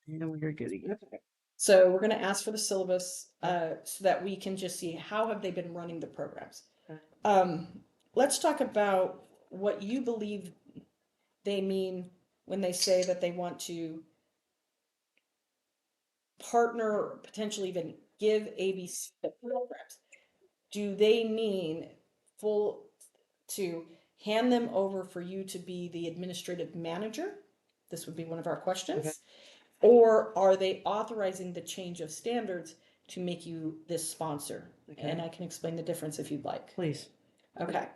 And we're getting it. So we're going to ask for the syllabus so that we can just see how have they been running the programs. Um, let's talk about what you believe they mean when they say that they want to partner or potentially even give ABC the programs. Do they mean full to hand them over for you to be the administrative manager? This would be one of our questions. Or are they authorizing the change of standards to make you this sponsor? And I can explain the difference if you'd like. Please. Okay.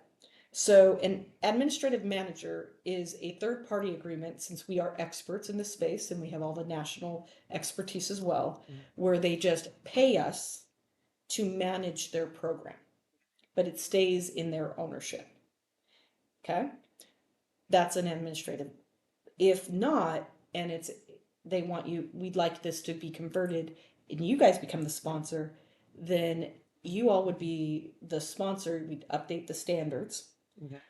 So an administrative manager is a third-party agreement, since we are experts in this space and we have all the national expertise as well, where they just pay us to manage their program, but it stays in their ownership. Okay? That's an administrative. If not, and they want you, we'd like this to be converted and you guys become the sponsor, then you all would be the sponsor. We'd update the standards. Okay.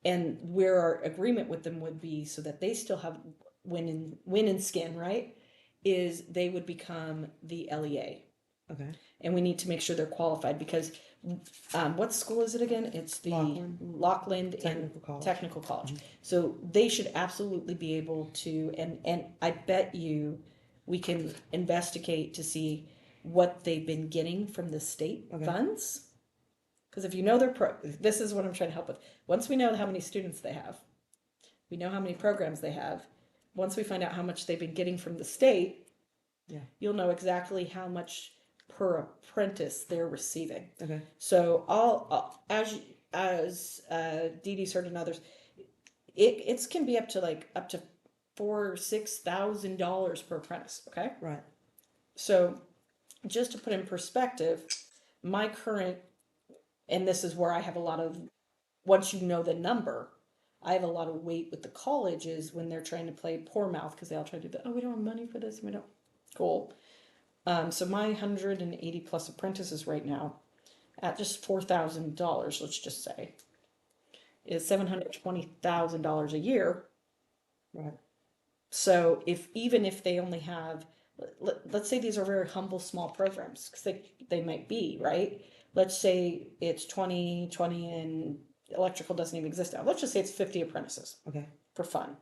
And where our agreement with them would be so that they still have win in skin, right? Is they would become the LEA. Okay. And we need to make sure they're qualified because what school is it again? It's the Locklin Technical College. So they should absolutely be able to, and I bet you we can investigate to see what they've been getting from the state funds. Because if you know this is what I'm trying to help with. Once we know how many students they have, we know how many programs they have. Once we find out how much they've been getting from the state, you'll know exactly how much per apprentice they're receiving. Okay. So as Dee Dee's heard and others, it can be up to $4,000-$6,000 per apprentice. Okay. Right. So just to put in perspective, my current, and this is where I have a lot of, once you know the number, I have a lot of weight with the colleges when they're trying to play poor mouth because they all try to do, oh, we don't have money for this, we don't. Cool. So my 180 plus apprentices right now, at just $4,000, let's just say, is $720,000 a year. Right. So even if they only have, let's say these are very humble small programs, because they might be, right? Let's say it's 20 and electrical doesn't even exist now. Let's just say it's 50 apprentices. Okay. For fun.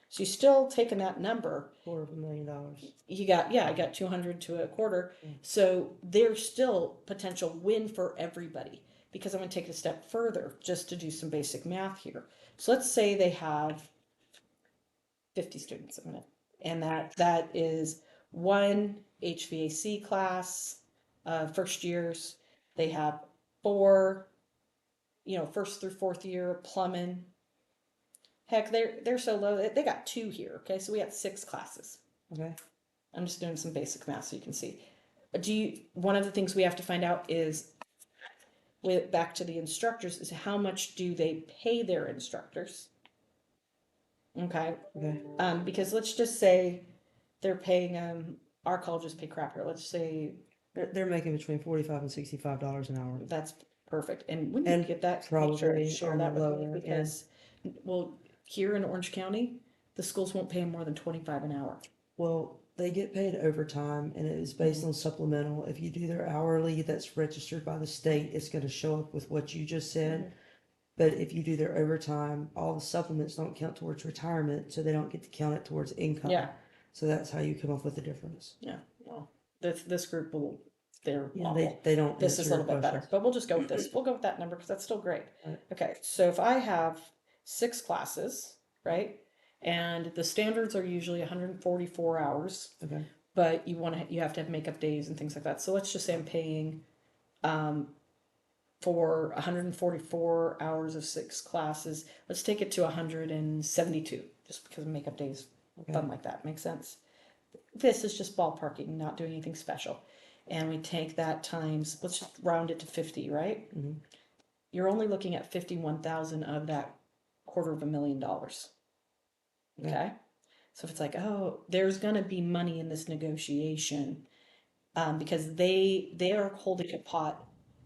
So you still taking that number. $250,000. You got, I got 200 to a quarter. So there's still potential win for everybody, because I'm going to take it a step further just to do some basic math here. So let's say they have 50 students in it, and that is one HVAC class, first years. They have 4, first through fourth year plumbing. Heck, they're so low. They got 2 here. Okay, so we have 6 classes. Okay. I'm just doing some basic math so you can see. One of the things we have to find out is, back to the instructors, is how much do they pay their instructors? Okay. Okay. Because let's just say they're paying our colleges pay crap here. Let's say They're making between $45 and $65 an hour. that's perfect. And when you get that, probably share on that the with me, lower because well, here in Orange County, the schools won't pay them more than $25 an hour. Well, they get paid overtime, and it is based on supplemental. If you do their hourly that's registered by the state, it's going to show up with what you just said. But if you do their overtime, all the supplements don't count towards retirement, so they don't get to count it towards income. Yeah. So that's how you come up with the difference. Yeah. Well, this group will, they're Yeah, awful. they don't. This is a answer little bit better, questions. but we'll just go with this. We'll go with that number because that's still great. Right. Okay, so if I have 6 classes, right, and the standards are usually 144 hours, Okay. but you have to have makeup days and things like that. So let's just say I'm paying for 144 hours of 6 classes. Let's take it to 172, just because of makeup days, fun like that. Makes sense? This is just ballparking, not doing anything special. And we take that times, let's just round it to 50, right? Mm-hmm. You're only looking at 51,000 of that $250,000. Okay? So if it's like, oh, there's going to be money in this negotiation, because they are holding a pot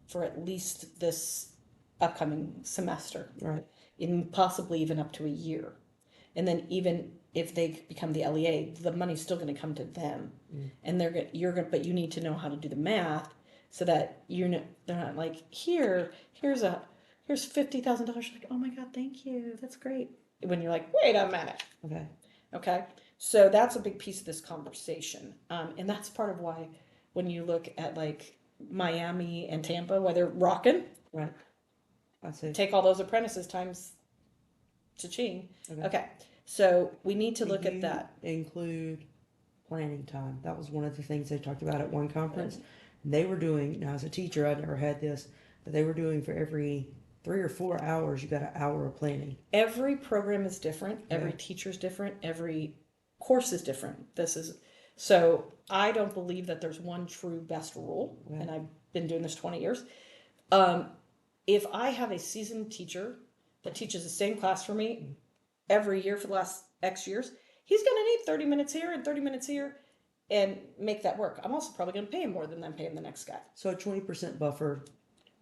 for at least this upcoming semester. Right. And possibly even up to a year. And then even if they become the LEA, the money's still going to come to them, and but you need to know how to do the math so that they're not like here's $50,000. Like, oh my God, thank you, that's great. When you're like, wait a minute, okay. So that's a big piece of this conversation, and that's part of why when you look at like Miami and Tampa, where they're rocking, right. I see. Take all those apprentices times cha-ching. Okay. So we need to look at that. Include planning time. That was one of the things they talked about at one conference. They were doing, now as a teacher, I never had this, but they were doing for every 3 or 4 hours, you got an hour of planning. Every program is different. Every teacher is different. Every course is different. So I don't believe that there's one true best rule, and I've been doing this 20 years. If I have a seasoned teacher that teaches the same class for me every year for the last X years, he's going to need 30 minutes here and 30 minutes here and make that work. I'm also probably going to pay him more than I'm paying the next guy. So a 20% buffer,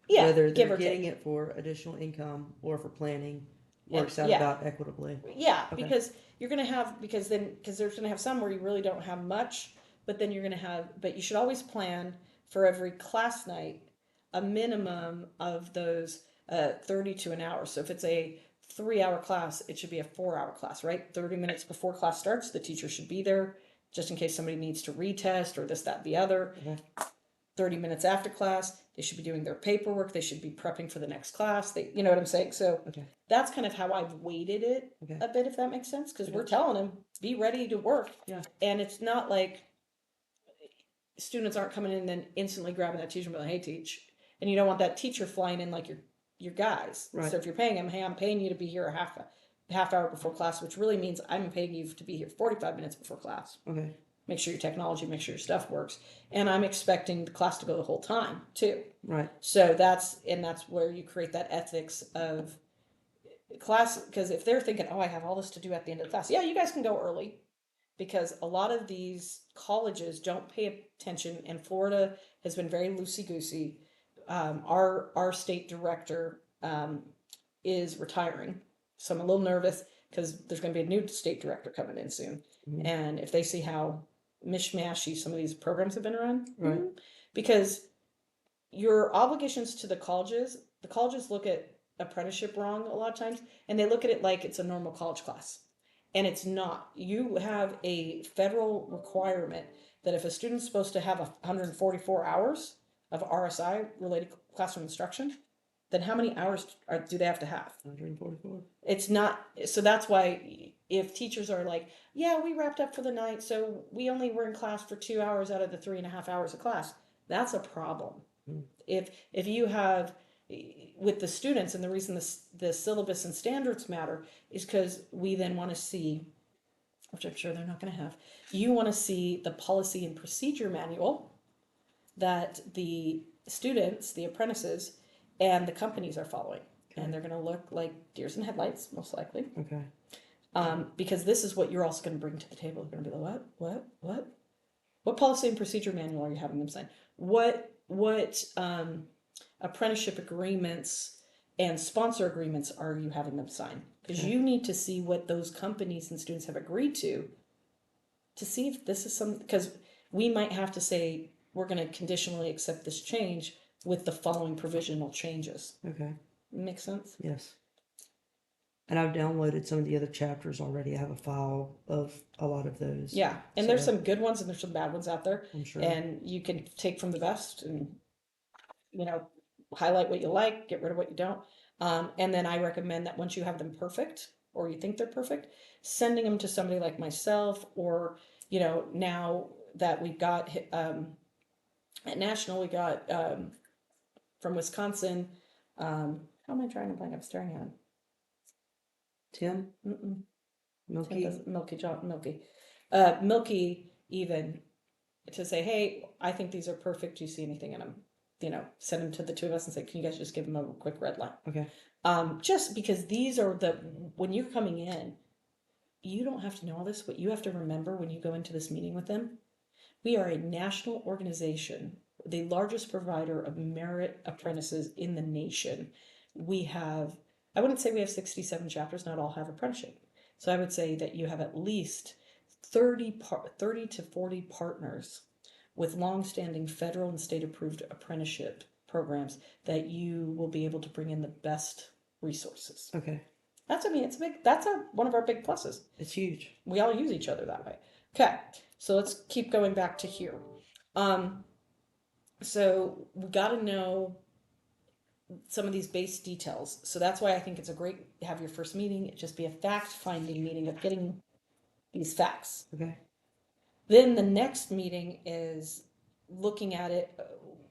yeah, whether they're getting it for additional income or for planning, works out about equitably. Yeah, because you're going to have, because there's going to have some where you really don't have much, but then you're going to have, but you should always plan for every class night a minimum of those 30 to an hour. So if it's a 3-hour class, it should be a 4-hour class, right? 30 minutes before class starts, the teacher should be there just in case somebody needs to retest or this, that, the other. 30 minutes after class, they should be doing their paperwork. They should be prepping for the next class. You know what I'm saying? So that's kind of how I've weighted it a bit, if that makes sense. Because we're telling them, be ready to work. Yeah. And it's not like students aren't coming in and then instantly grabbing that teacher and be like, hey, teach. And you don't want that teacher flying in like your guys. Right. So if you're paying them, hey, I'm paying you to be here a half hour before class, which really means I'm paying you to be here 45 minutes before class. Okay. Make sure your technology, make sure your stuff works. And I'm expecting the class to go the whole time too. Right. So that's where you create that ethics of class. Because if they're thinking, oh, I have all this to do at the end of the class. Yeah, you guys can go early. Because a lot of these colleges don't pay attention, and Florida has been very loosey-goosey. Our state director is retiring, so I'm a little nervous because there's going to be a new state director coming in soon. And if they see how mishmashy some of these programs have been run, because your obligations to the colleges look at apprenticeship wrong a lot of times, and they look at it like it's a normal college class. And it's not. You have a federal requirement that if a student's supposed to have 144 hours of RSI related classroom instruction, then how many hours do they have to have? 144. It's not. So that's why if teachers are like, yeah, we wrapped up for the night, so we only were in class for 2 hours out of the 3.5 hours of class, that's a problem. If you have, with the students, and the reason the syllabus and standards matter is because we then want to see, which I'm sure they're not going to have, you want to see the policy and procedure manual that the students, the apprentices, and the companies are following. And they're going to look like deers in headlights, most likely. Okay. Because this is what you're also going to bring to the table. They're going to be like, what policy and procedure manual are you having them sign? What apprenticeship agreements and sponsor agreements are you having them sign? Because you need to see what those companies and students have agreed to see if this is because we might have to say we're going to conditionally accept this change with the following provisional changes. Okay. Make sense? Yes. And I've downloaded some of the other chapters already. I have a file of a lot of those. Yeah. And there's some good ones and there's some bad ones out there. I'm sure. And you can take from the best and, highlight what you like, get rid of what you don't. And then I recommend that once you have them perfect, or you think they're perfect, sending them to somebody like myself, or, now that we've got, at National, we got, from Wisconsin, how am I trying to blank? I'm staring at him. Tim? Milky? Milky even, to say, hey, I think these are perfect. Do you see anything in them? Send them to the two of us and say, can you guys just give them a quick red line? Okay. Just because these are when you're coming in, you don't have to know all this. What you have to remember when you go into this meeting with them, we are a national organization, the largest provider of merit apprentices in the nation. We have, I wouldn't say we have 67 chapters, not all have apprenticeship. So I would say that you have at least 30 to 40 partners with longstanding federal and state approved apprenticeship programs that you will be able to bring in the best resources. Okay. That's, I mean, it's big. That's one of our big pluses. It's huge. We all use each other that way. Okay, so let's keep going back to here. So we got to know some of these base details. So that's why I think it's a great have your first meeting. It just be a fact finding meeting of getting these facts. Okay. Then the next meeting is looking at it.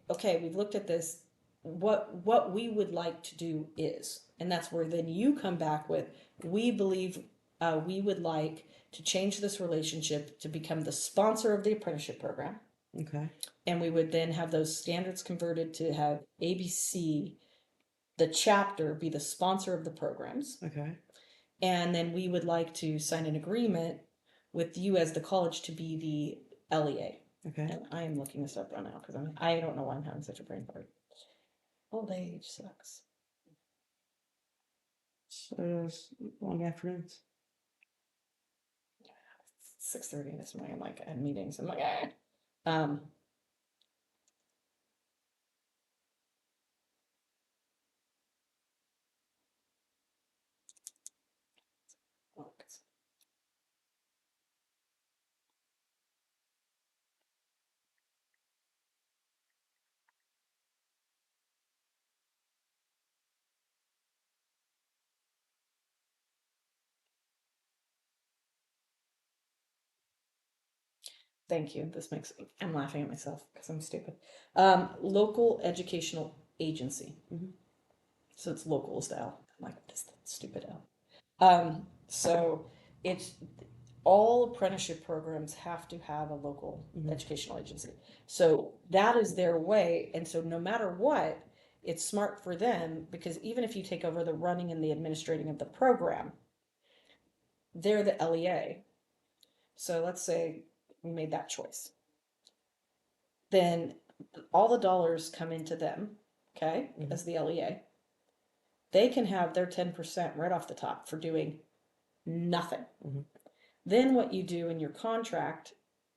Okay, we've looked at this. What we would like to do is, and that's where then you come back with, we believe we would like to change this relationship to become the sponsor of the apprenticeship program. Okay. And we would then have those standards converted to have ABC, the chapter, be the sponsor of the programs. Okay. And then we would like to sign an agreement with you as the college to be the LEA. Okay. And I am looking this up right now because I don't know why I'm having such a brain fart. Old age sucks. So long afternoons. 6:30 this morning. I'm like, I had meetings. I'm like, thank you. I'm laughing at myself because I'm stupid. Local educational agency. Mhm. So it's local style. I'm like, what is that stupid L? So it's all apprenticeship programs have to have a local educational agency. So that is their way. And so no matter what, it's smart for them because even if you take over the running and the administrating of the program, they're the LEA. So let's say we made that choice. Then all the dollars come into them, okay, as the LEA. They can have their 10% right off the top for doing nothing. Then what you do in your contract,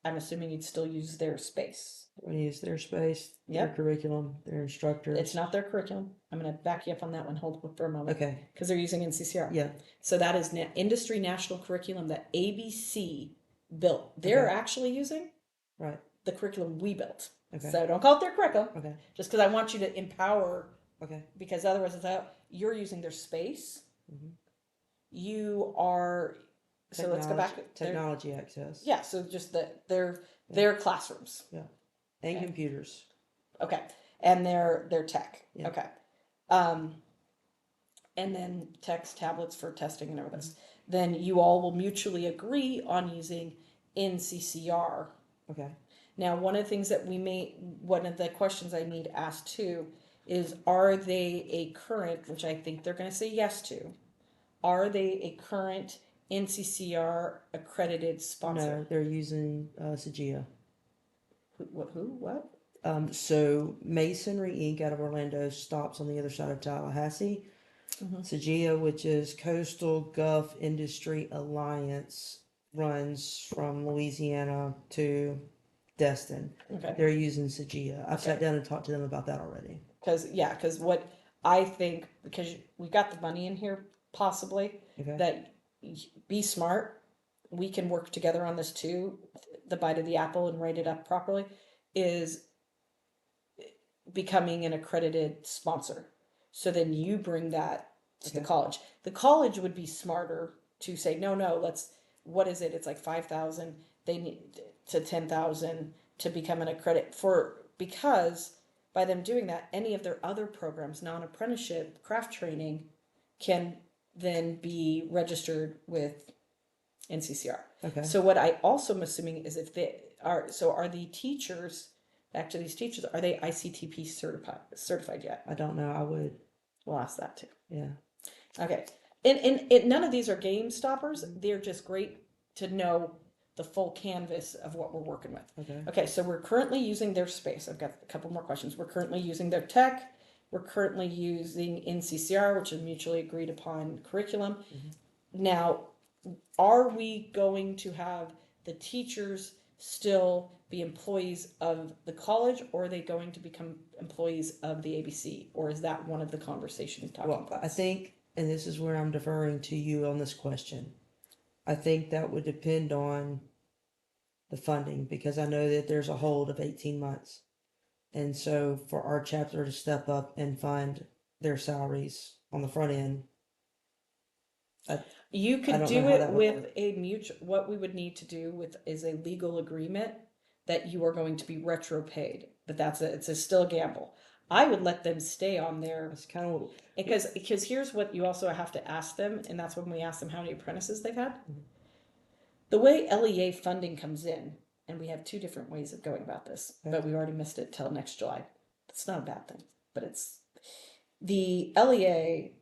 I'm assuming you'd still use their space. We use their space, their curriculum, their instructors. It's not their curriculum. I'm going to back you up on that one. Hold for a moment. Okay. Because they're using NCCR. Yeah. So that is industry national curriculum that ABC built. They're actually using the curriculum we built. Okay. So don't call it their curriculum. Okay. Just because I want you to empower. Okay. Because otherwise, it's out. You're using their space. You are. So let's go back. Technology access. Yeah. So just their classrooms. Yeah. And computers. Okay. And their tech. Yeah. Okay. And then text tablets for testing and everything. Then you all will mutually agree on using NCCR. Okay. Now, one of the questions I need asked too is, are they a current, which I think they're going to say yes to, are they a current NCCR accredited sponsor? No, they're using SAGIA. What? So Masonry Inc. out of Orlando stops on the other side of Tallahassee. SAGIA, which is Coastal Gulf Industry Alliance, runs from Louisiana to Destin. Okay. They're using SAGIA. I've sat down and talked to them about that already. Because what I think, because we got the money in here, possibly, that be smart. We can work together on this too. The bite of the apple and write it up properly is becoming an accredited sponsor. So then you bring that to the college. The college would be smarter to say, no, what is it? It's like 5,000. They need to 10,000 to become an accredit because by them doing that, any of their other programs, non-apprenticeship, craft training, can then be registered with NCCR. Okay. So what I also am assuming is if they are, are the teachers, back to these teachers, are they ICTP certified yet? I don't know. I would. We'll ask that too. Yeah. Okay. And none of these are game stoppers. They're just great to know the full canvas of what we're working with. Okay. Okay. So we're currently using their space. I've got a couple more questions. We're currently using their tech. We're currently using NCCR, which is mutually agreed upon curriculum. Now, are we going to have the teachers still be employees of the college, or are they going to become employees of the ABC, or is that one of the conversation talking Well, points? I think, and this is where I'm deferring to you on this question. I think that would depend on the funding, because I know that there's a hold of 18 months. And so for our chapter to step up and fund their salaries on the front end, you I could don't do know how it that would with work. a mutual, what we would need to do with is a legal agreement that you are going to be retro paid, but it's still a gamble. I would let them stay on there. That's kind of what, Because here's what you also have to ask them, and that's when we ask them how many apprentices they've had. The way LEA funding comes in, and we have two different ways of going about this, but we already missed it till next July. It's not a bad thing, but it's the LEA.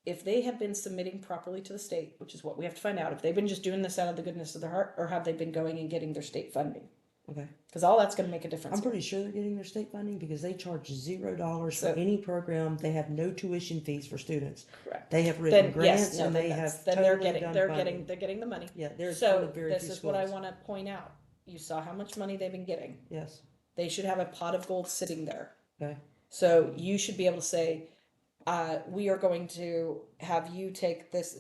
If they have been submitting properly to the state, which is what we have to find out, if they've been just doing this out of the goodness of their heart, or have they been going and getting their state funding? okay. Because all that's going to make a difference. I'm pretty sure they're getting their state funding, because they charge $0 So- for any program. They have no tuition fees for students. Correct. They have written Then grants, yes, no, and then they that's, have then totally done they're funding. getting the money. Yeah, there's So one of very this few is what I schools. want to point out. You saw how much money they've been getting. Yes. They should have a pot of gold sitting there. Okay. So you should be able to say, we are going to have you take this,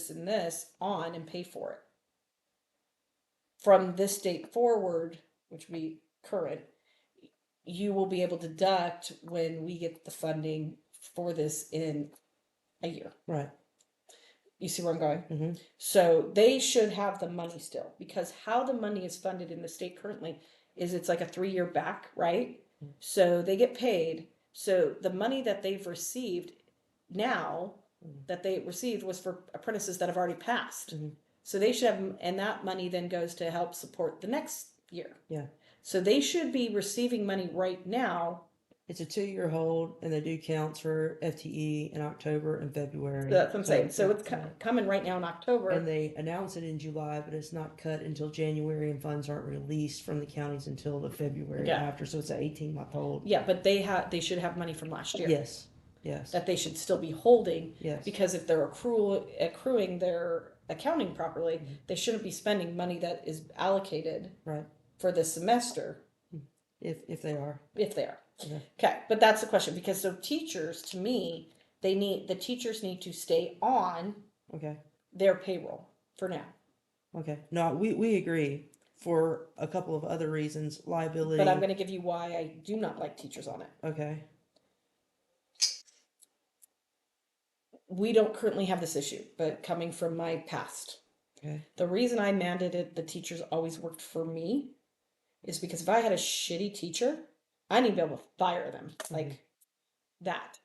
and this on and pay for it. From this date forward, which will be current, you will be able to deduct when we get the funding for this in a year. Right. You see where I'm going? Mm-hmm. So they should have the money still, because how the money is funded in the state currently is it's like a 3-year back, right? Mm-hmm. So they get paid. So the money that they've received now, that they received was for apprentices that have already passed. Mm-hmm. So they should have, and that money then goes to help support the next year. Yeah. So they should be receiving money right now. It's a 2-year hold, and they do counts for FTE in October and February. So that's what I'm saying. So it's coming right now in October. And they announce it in July, but it's not cut until January, and funds aren't released from the counties until the February after. So it's an 18-month hold. Yeah, but they should have money from last year. Yes. Yes. That they should still be holding. Yes. Because if they're accruing their accounting properly, they shouldn't be spending money that is allocated right for this semester. If they are. If they are. Okay. But that's the question, because so teachers, to me, the teachers need to stay on their payroll for now. Okay. No, we agree for a couple of other reasons, liability. But I'm going to give you why I do not like teachers on it. Okay. We don't currently have this issue, but coming from my past. Okay. The reason I mandated the teachers always worked for me is because if I had a shitty teacher, I need to be able to fire them like that.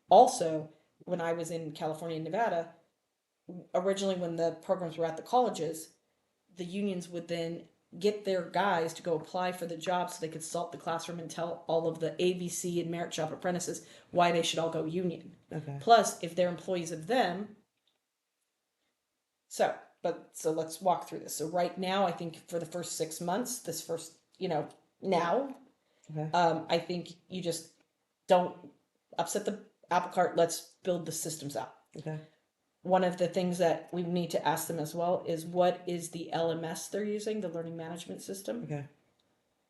Also, when I was in California and Nevada, originally when the programs were at the colleges, the unions would then get their guys to go apply for the job so they could salt the classroom and tell all of the ABC and merit shop apprentices why they should all go union. Okay. Plus, if they're employees of them. So let's walk through this. So right now, I think for the first 6 months, now, I think you just don't upset the apple cart. Let's build the systems out. Okay. One of the things that we need to ask them as well is what is the LMS they're using, the learning management system. Okay.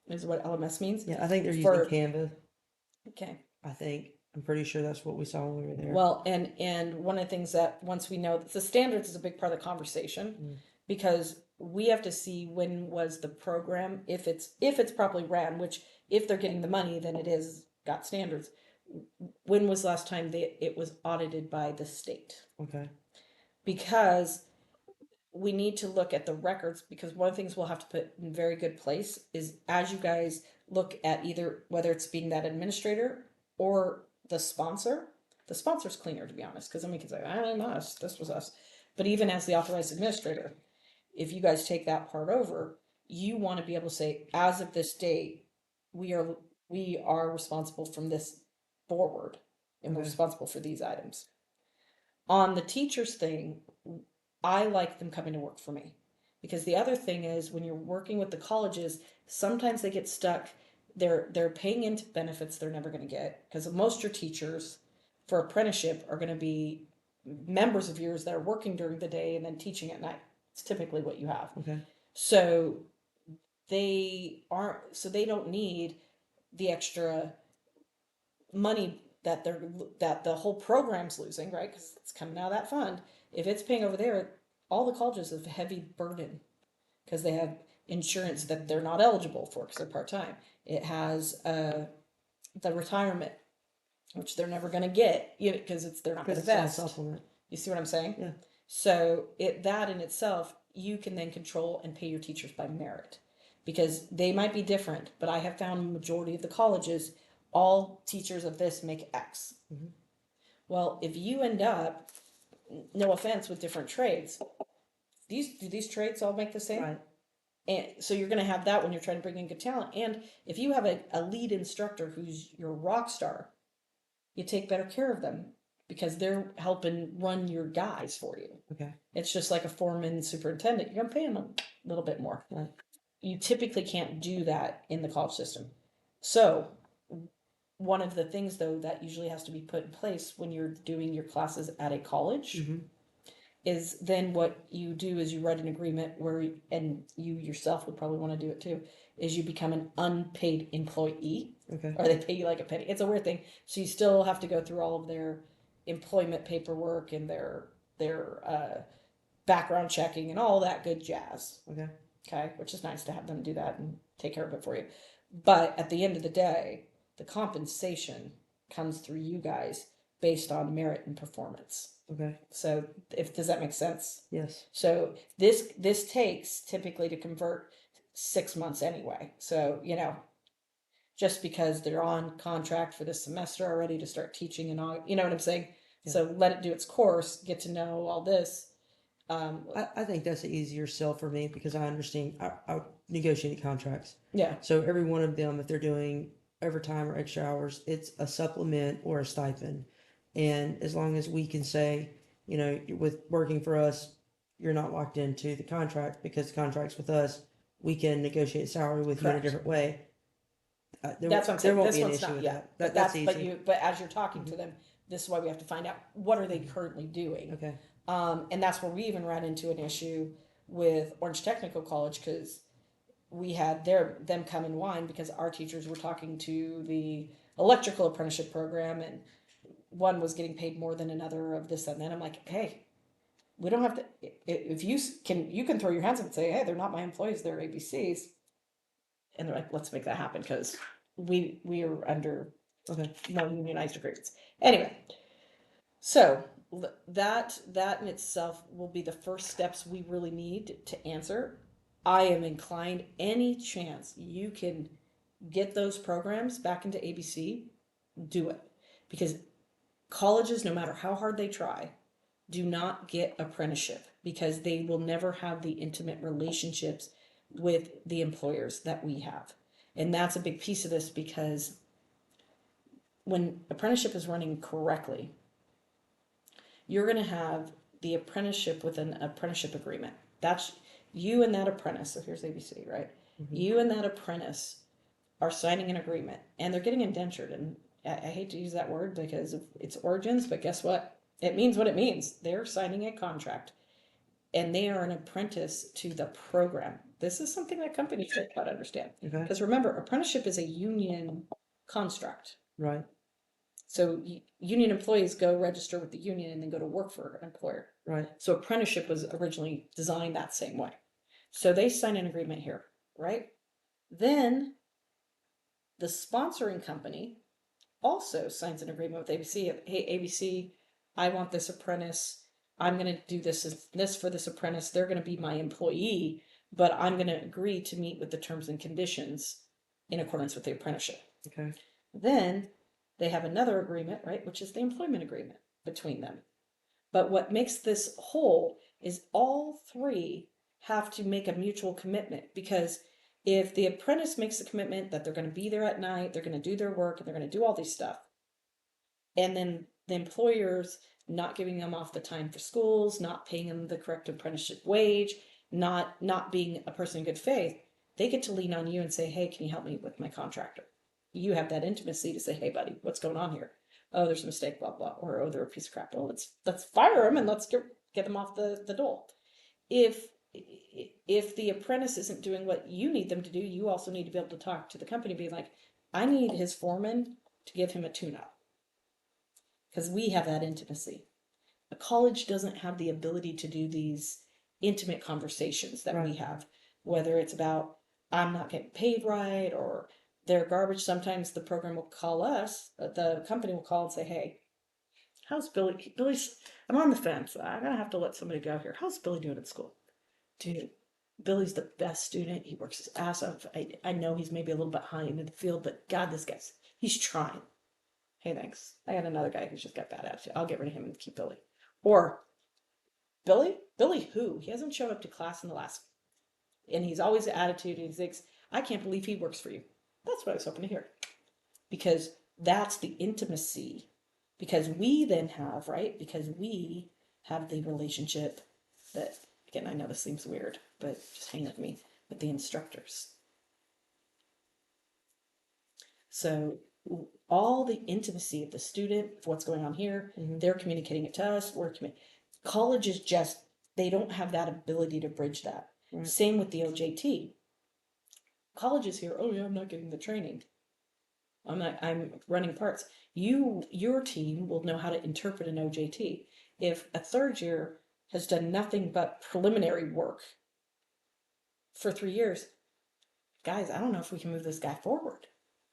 Is what LMS means. Yeah, I think they're using Canva. Okay. I'm pretty sure that's what we saw when we were there. Well, and one of the things that once we know the standards is a big part of the conversation, because we have to see when was the program, if it's properly ran, which if they're getting the money, then it is got standards. When was the last time it was audited by the state? Okay. Because we need to look at the records, because one of the things we'll have to put in very good place is as you guys look at either whether it's being that administrator or the sponsor's cleaner, to be honest, because then we can say, I don't know, us, this was us. But even as the authorized administrator, if you guys take that part over, you want to be able to say, as of this date, we are responsible from this forward, and we're responsible for these items. On the teachers thing, I like them coming to work for me, because the other thing is when you're working with the colleges, sometimes they get stuck. They're paying into benefits they're never going to get, because most of your teachers for apprenticeship are going to be members of yours that are working during the day and then teaching at night. It's typically what you have. Okay. So they don't need the extra money that the whole program's losing, right? Because it's coming out of that fund. If it's paying over there, all the colleges have a heavy burden because they have insurance that they're not eligible for because they're part-time. It has the retirement, which they're never going to get, because they're not going to vest. Supplement. You see what I'm saying? Yeah. So that in itself, you can then control and pay your teachers by merit, because they might be different, but I have found the majority of the colleges, all teachers of this make X. Mm-hmm. Well, if you end up, no offense, with different trades, do these trades all make the same? Right. And so you're going to have that when you're trying to bring in good talent. And if you have a lead instructor who's your rock star, you take better care of them because they're helping run your guys for you. Okay. It's just like a foreman superintendent. You're going to pay them a little bit more. Right. You typically can't do that in the college system. So one of the things, though, that usually has to be put in place when you're doing your classes at a college is then what you do is you write an agreement where, and you yourself would probably want to do it too, is you become an unpaid employee. Okay. Or they pay you like a penny. It's a weird thing. So you still have to go through all of their employment paperwork and their background checking and all that good jazz. Okay. Okay, which is nice to have them do that and take care of it for you. But at the end of the day, the compensation comes through you guys based on merit and performance. Okay. So does that make sense? Yes. So this takes typically to convert 6 months anyway. So, just because they're on contract for this semester already to start teaching and all, you know what I'm saying? Yeah. So let it do its course, get to know all this. I think that's an easier sell for me because I understand I negotiate contracts. Yeah. So every one of them, if they're doing overtime or extra hours, it's a supplement or a stipend. And as long as we can say, with working for us, you're not locked into the contract because the contract's with us, we can negotiate salary with Correct. you in a different way. That's what I'm saying. There won't This be an one's issue not with yet. that. That's easy. But as you're talking to them, this is why we have to find out what are they currently doing. Okay. And that's where we even ran into an issue with Orange Technical College because we had them come and whine because our teachers were talking to the electrical apprenticeship program and one was getting paid more than another of this and that. I'm like, hey, we don't have to. If you can throw your hands up and say, hey, they're not my employees, they're ABCs, and they're like, let's make that happen because we are under no unionized agreements anyway. So that in itself will be the first steps we really need to answer. I am inclined, any chance you can get those programs back into ABC, do it, because colleges, no matter how hard they try, do not get apprenticeship because they will never have the intimate relationships with the employers that we have. And that's a big piece of this because when apprenticeship is running correctly, you're going to have the apprenticeship with an apprenticeship agreement. That's you and that apprentice. So here's ABC, right? Mm-hmm. You and that apprentice are signing an agreement and they're getting indentured. And I hate to use that word because of its origins, but guess what? It means what it means. They're signing a contract and they are an apprentice to the program. This is something that companies should try to understand. Because remember, apprenticeship is a union construct. Right. So union employees go register with the union and then go to work for an employer. Right. So apprenticeship was originally designed that same way. So they sign an agreement here, right? Then the sponsoring company also signs an agreement with ABC. Hey, ABC, I want this apprentice. I'm going to do this for this apprentice. They're going to be my employee, but I'm going to agree to meet with the terms and conditions in accordance with the apprenticeship. Okay. Then they have another agreement, right, which is the employment agreement between them. But what makes this whole is all three have to make a mutual commitment, because if the apprentice makes the commitment that they're going to be there at night, they're going to do their work, and they're going to do all these stuff, and then the employer's not giving them off the time for schools, not paying them the correct apprenticeship wage, not being a person in good faith, they get to lean on you and say, hey, can you help me with my contractor? You have that intimacy to say, hey, buddy, what's going on here? oh, there's a mistake, blah, blah, or, oh, they're a piece of crap. Well, let's fire them and let's get them off the dole. If the apprentice isn't doing what you need them to do, you also need to be able to talk to the company, be like, I need his foreman to give him a tune-up. Because we have that intimacy. A college doesn't have the ability to do these intimate conversations that we have, whether it's about, I'm not getting paid right, or they're garbage. Sometimes the program will call us, the company will call and say, hey, how's Billy? Billy's, I'm on the fence. I'm going to have to let somebody go here. How's Billy doing at school? Dude, Billy's the best student. He works his ass off. I know he's maybe a little bit behind in the field, but God, he's trying. Hey, thanks. I got another guy who's just got bad attitude. I'll get rid of him and keep Billy. Or, Billy who? He hasn't shown up to class in the last, and he's always attitude. He thinks, I can't believe he works for you. That's what I was hoping to hear. Because that's the intimacy. Because we then have, right? Because we have the relationship that, again, I know this seems weird, but just hang with me, with the instructors. So all the intimacy of the student, what's going on here, they're communicating it to us. College is just, they don't have that ability to bridge that. Right. Same with the OJT. Colleges here, oh yeah, I'm not getting the training. I'm running parts. Your team will know how to interpret an OJT. If a third year has done nothing but preliminary work for 3 years, guys, I don't know if we can move this guy forward.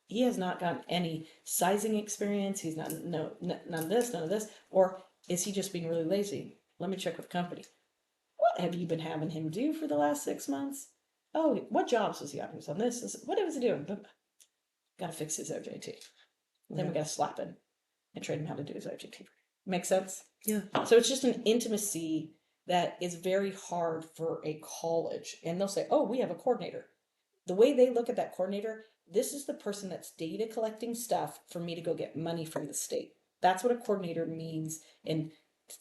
He has not gotten any sizing experience. He's not, none of this. Or is he just being really lazy? Let me check with the company. What have you been having him do for the last 6 months? Oh, what jobs was he on? He was on this. What was he doing? Got to fix his OJT. Then we got to slap him and train him how to do his OJT. Make sense? Yeah. So it's just an intimacy that is very hard for a college. And they'll say, oh, we have a coordinator. The way they look at that coordinator, this is the person that's data collecting stuff for me to go get money from the state. That's what a coordinator means. And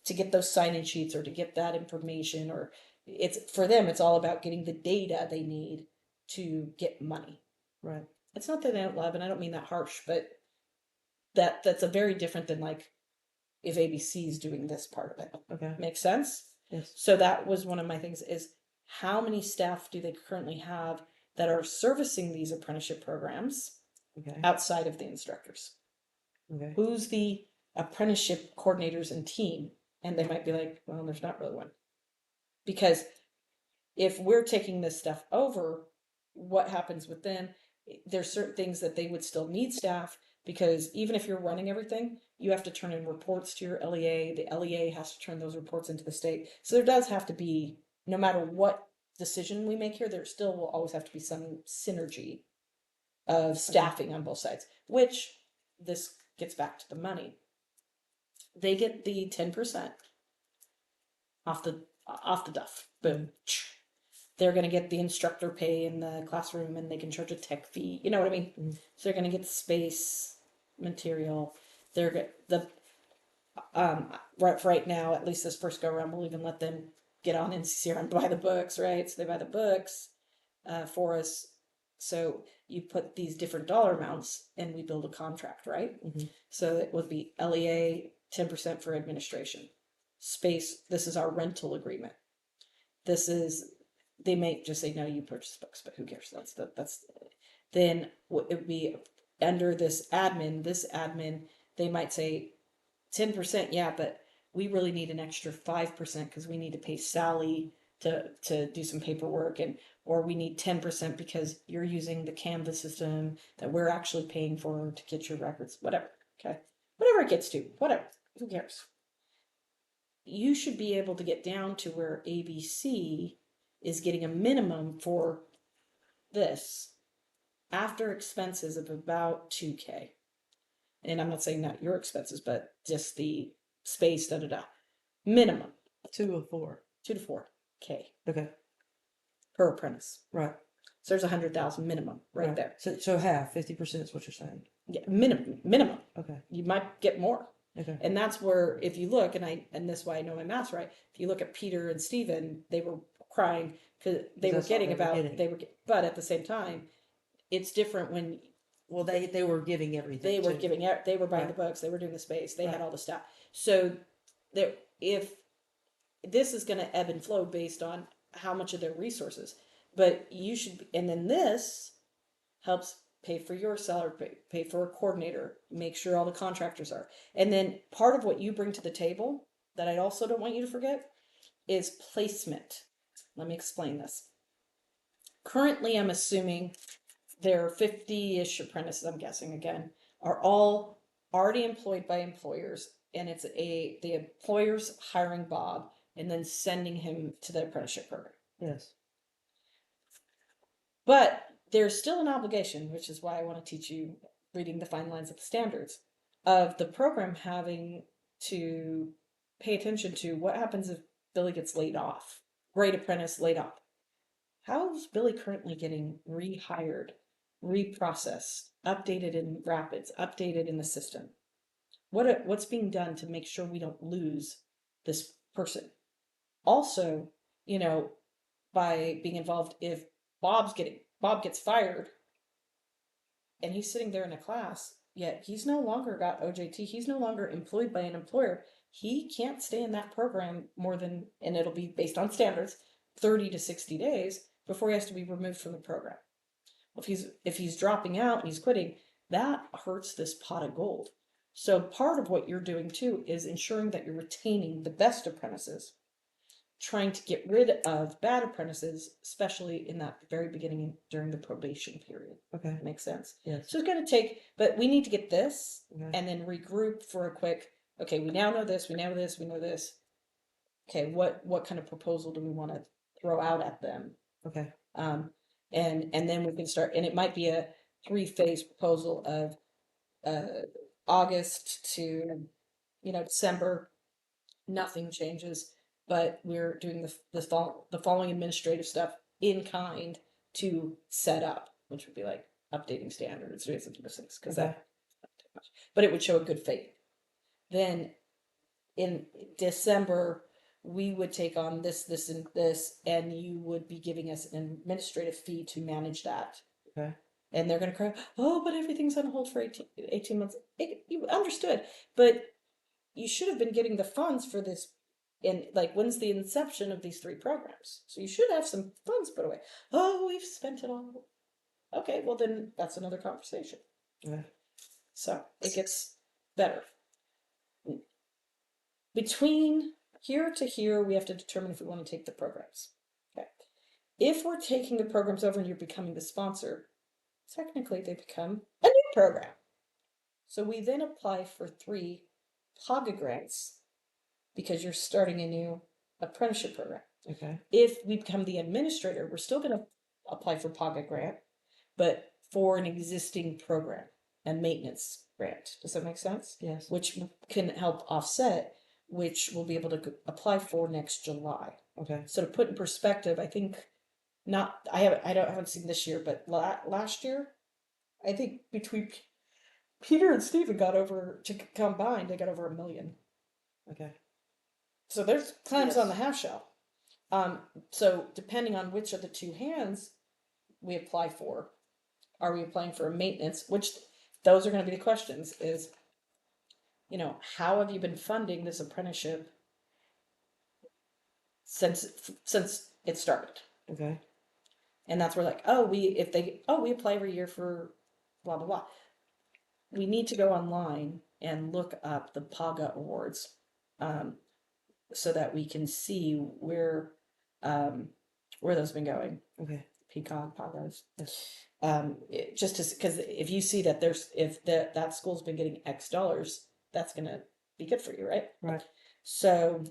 to get those sign-in sheets or to get that information, or it's for them, it's all about getting the data they need to get money. Right. It's not that I don't love, and I don't mean that harsh, but that's a very different than like if ABC is doing this part of it. Okay. Makes sense? Yes. So that was one of my things is how many staff do they currently have that are servicing these apprenticeship programs outside of the instructors? Okay. Who's the apprenticeship coordinators and team? And they might be like, well, there's not really one. Because if we're taking this stuff over, what happens with them? There's certain things that they would still need staff, because even if you're running everything, you have to turn in reports to your LEA. The LEA has to turn those reports into the state. So there does have to be, no matter what decision we make here, there still will always have to be some synergy of staffing on both sides, which this gets back to the money. They get the 10% off the duff. Boom. They're going to get the instructor pay in the classroom, and they can charge a tech fee. You know what I mean? Mm-hmm. So they're going to get the space, material. They're right now, at least this first go around, we'll even let them get on NCCR and buy the books, right? So they buy the books for us. So you put these different dollar amounts, and we build a contract, right? Mm-hmm. So it would be LEA 10% for administration. Space, this is our rental agreement. This is, they may just say, no, you purchase books, but who cares? That's then it would be under this admin, they might say 10%, yeah, but we really need an extra 5% because we need to pay Sally to do some paperwork, or we need 10% because you're using the Canvas system that we're actually paying for to get your records, whatever. Okay. Whatever it gets to, whatever. Who cares? You should be able to get down to where ABC is getting a minimum for this after expenses of about 2K. And I'm not saying not your expenses, but just the space, minimum. 2 to 4. 2 to 4K. Okay. Per apprentice. Right. So there's 100,000 minimum right there. So half, 50% is what you're saying. Yeah, minimum. Okay. You might get more. Okay. And that's where, if you look, and that's why I know my math's right. If you look at Peter and Stephen, they were crying because they were getting but at the same time, it's different when Well, they were giving everything. They were buying Right. the books, they were doing the space, they had Right. all the stuff. So there, if this is going to ebb and flow based on how much of their resources, but you should, and then this helps pay for your salary, pay for a coordinator, make sure all the contractors are. And then part of what you bring to the table that I also don't want you to forget is placement. Let me explain this. Currently, I'm assuming there are 50-ish apprentices, I'm guessing again, are all already employed by employers, and it's the employer's hiring Bob and then sending him to the apprenticeship program. Yes. But there's still an obligation, which is why I want to teach you reading the fine lines of the standards, of the program having to pay attention to what happens if Billy gets laid off. Great apprentice laid off. How's Billy currently getting rehired, reprocessed, updated in Rapids, updated in the system? What's being done to make sure we don't lose this person? Also, by being involved, if Bob gets fired and he's sitting there in a class, yet he's no longer got OJT, he's no longer employed by an employer, he can't stay in that program more than, and it'll be based on standards, 30 to 60 days before he has to be removed from the program. Well, if he's dropping out and he's quitting, that hurts this pot of gold. So part of what you're doing too is ensuring that you're retaining the best apprentices, trying to get rid of bad apprentices, especially in that very beginning during the probation period. Okay. Makes sense. Yes. So it's going to take, but we need to get this Okay. and then regroup for a quick, okay, we now know this, we know this, we know this. Okay, what kind of proposal do we want to throw out at them? Okay. And then we can start, and it might be a 3-phase proposal of August to December. Nothing changes, but we're doing the following administrative stuff in kind to set up, which would be like updating standards, doing some things, because Okay. that, but it would show a good faith. Then in December, we would take on this, this, and this, and you would be giving us an administrative fee to manage that. Okay. And they're going to cry, oh, but everything's on hold for 18 months. You understood, but you should have been getting the funds for this. And like, when's the inception of these 3 programs? So you should have some funds put away. Oh, we've spent it all. Okay, well then that's another conversation. Okay. So it gets better. Between here to here, we have to determine if we want to take the programs. Okay. If we're taking the programs over and you're becoming the sponsor, technically they become a new program. So we then apply for 3 PAGA grants because you're starting a new apprenticeship program. Okay. If we become the administrator, we're still going to apply for PAGA grant, but for an existing program and maintenance grant. Does that make sense? Yes. Which can help offset, which we'll be able to apply for next July. Okay. So to put in perspective, I think I haven't seen this year, but last year, I think between Peter and Stephen got over, to combined, they got over $1 million. Okay. So there's times Yes. on the half shell. So depending on which of the 2 hands we apply for, are we applying for a maintenance? Which those are going to be the questions. Is how have you been funding this apprenticeship since it started? Okay. And that's where we apply every year for blah blah blah. We need to go online and look up the PAGA awards, so that we can see where those have been going. Okay. PCOG, PAGAs. Yes. Just because if you see that if that school's been getting X dollars, that's gonna be good for you, right? Right. So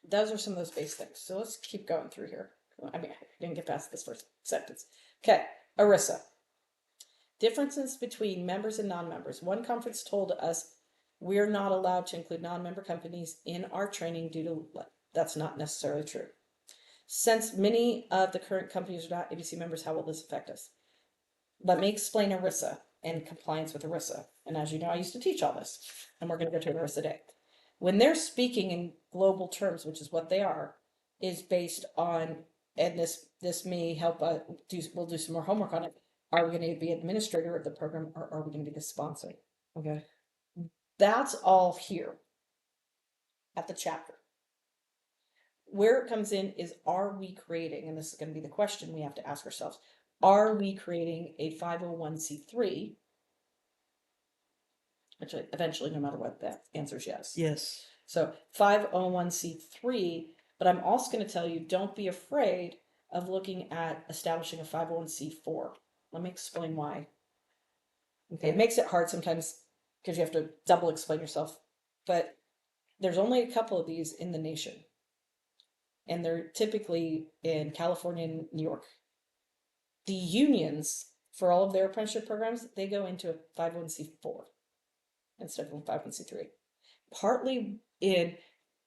those are some of those base things. So let's keep going through here. I mean, I didn't get past this first sentence. Okay, ERISA. Differences between members and non-members. One conference told us we're not allowed to include non-member companies in our training due to, that's not necessarily true. Since many of the current companies are not ABC members, how will this affect us? Let me explain ERISA and compliance with ERISA. And as you know, I used to teach all this, and we're going to go to ERISA today. When they're speaking in global terms, which is what they are, is based on, and this may help we'll do some more homework on it, Are we going to be administrator of the program, or are we going to be the sponsor? Okay. That's all here at the chapter. Where it comes in is, are we creating, and this is going to be the question we have to ask ourselves, are we creating a 501c3? Which eventually, no matter what, that answer is yes. Yes. So 501c3, but I'm also going to tell you, don't be afraid of looking at establishing a 501c4. Let me explain why. Okay. It makes it hard sometimes because you have to double explain yourself, but there's only a couple of these in the nation. And they're typically in California and New York. The unions, for all of their apprenticeship programs, they go into a 501c4 instead of a 501c3. Partly in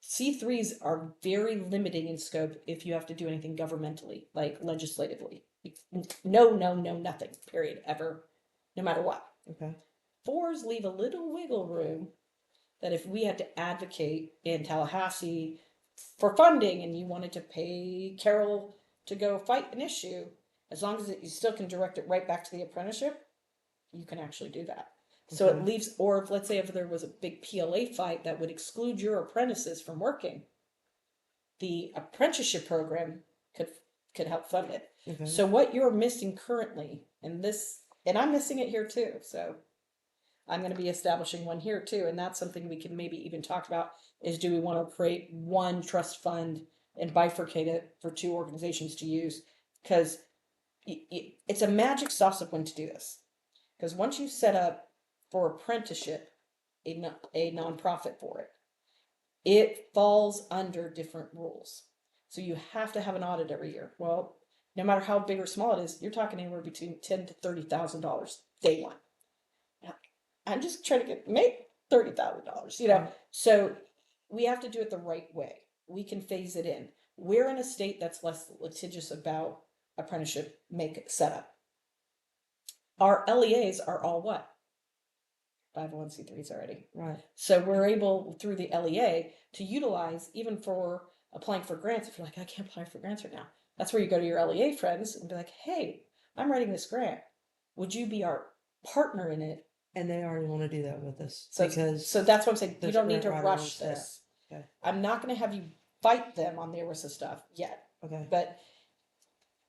C3s are very limiting in scope if you have to do anything governmentally, like legislatively. No, nothing, period, ever, no matter what. Okay. 4s leave a little wiggle room that if we had to advocate in Tallahassee for funding and you wanted to pay Carol to go fight an issue, as long as you still can direct it right back to the apprenticeship, you can actually do that. So it leaves, or if, let's say, if there was a big PLA fight that would exclude your apprentices from working, the apprenticeship program could help fund it. Okay. So what you're missing currently, and I'm missing it here too, so I'm going to be establishing one here too, and that's something we can maybe even talk about, is do we want to create one trust fund and bifurcate it for 2 organizations to use? Because it's a magic sauce of when to do this. Because once you set up for apprenticeship a nonprofit for it, it falls under different rules. So you have to have an audit every year. Well, no matter how big or small it is, you're talking anywhere between $10,000 to $30,000 day one. I'm just trying to make $30,000, Right. So we have to do it the right way. We can phase it in. We're in a state that's less litigious about apprenticeship setup. Our LEAs are all what? 501c3s already. Right. So we're able, through the LEA, to utilize, even for applying for grants, if you're like, I can't apply for grants right now, that's where you go to your LEA friends and be like, hey, I'm writing this grant. Would you be our partner in it? And they already want to do that with us. So that's what I'm saying. You don't need to rush this. Okay. I'm not going to have you fight them on the ERISA stuff yet. Okay. But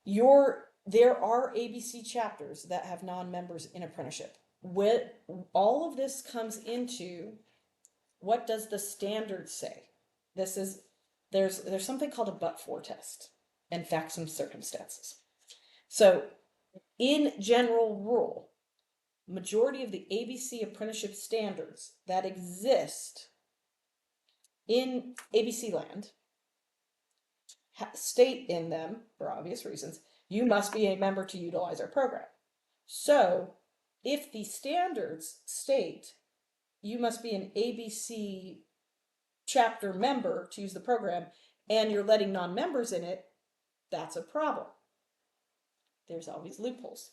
there are ABC chapters that have non-members in apprenticeship. With all of this comes into, what does the standard say? There's something called a but-for test and facts and circumstances. So in general rule, majority of the ABC apprenticeship standards that exist in ABC land state in them, for obvious reasons, you must be a member to utilize our program. So if the standards state you must be an ABC chapter member to use the program, and you're letting non-members in it, that's a problem. There's always loopholes.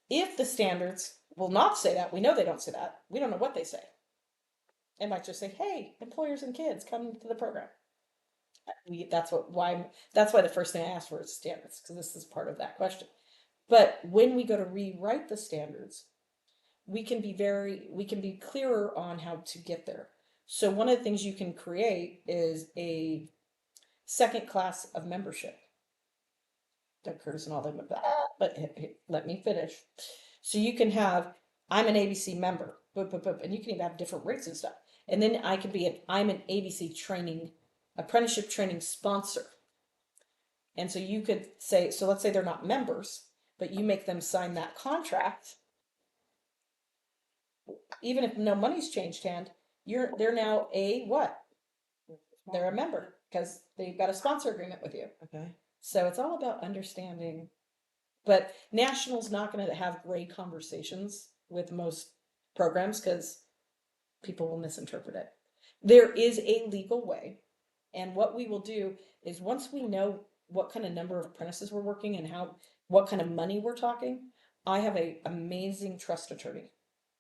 If the standards will not say that, we know they don't say that, we don't know what they say. It might just say, hey, employers and kids, come to the program. That's why the first thing I asked for is standards, because this is part of that question. But when we go to rewrite the standards, we can be clearer on how to get there. So one of the things you can create is a second class of membership. Doug Curtis and all them, but let me finish. So you can have, I'm an ABC member, and you can even have different rates and stuff. And then I'm an ABC apprenticeship training sponsor. And so you could say, so let's say they're not members, but you make them sign that contract. Even if no money's changed hand, they're now they're a member because they've got a sponsor agreement with you. Okay. So it's all about understanding. But National's not going to have great conversations with most programs because people will misinterpret it. There is a legal way. And what we will do is, once we know what kind of number of apprentices we're working and what kind of money we're talking, I have an amazing trust attorney,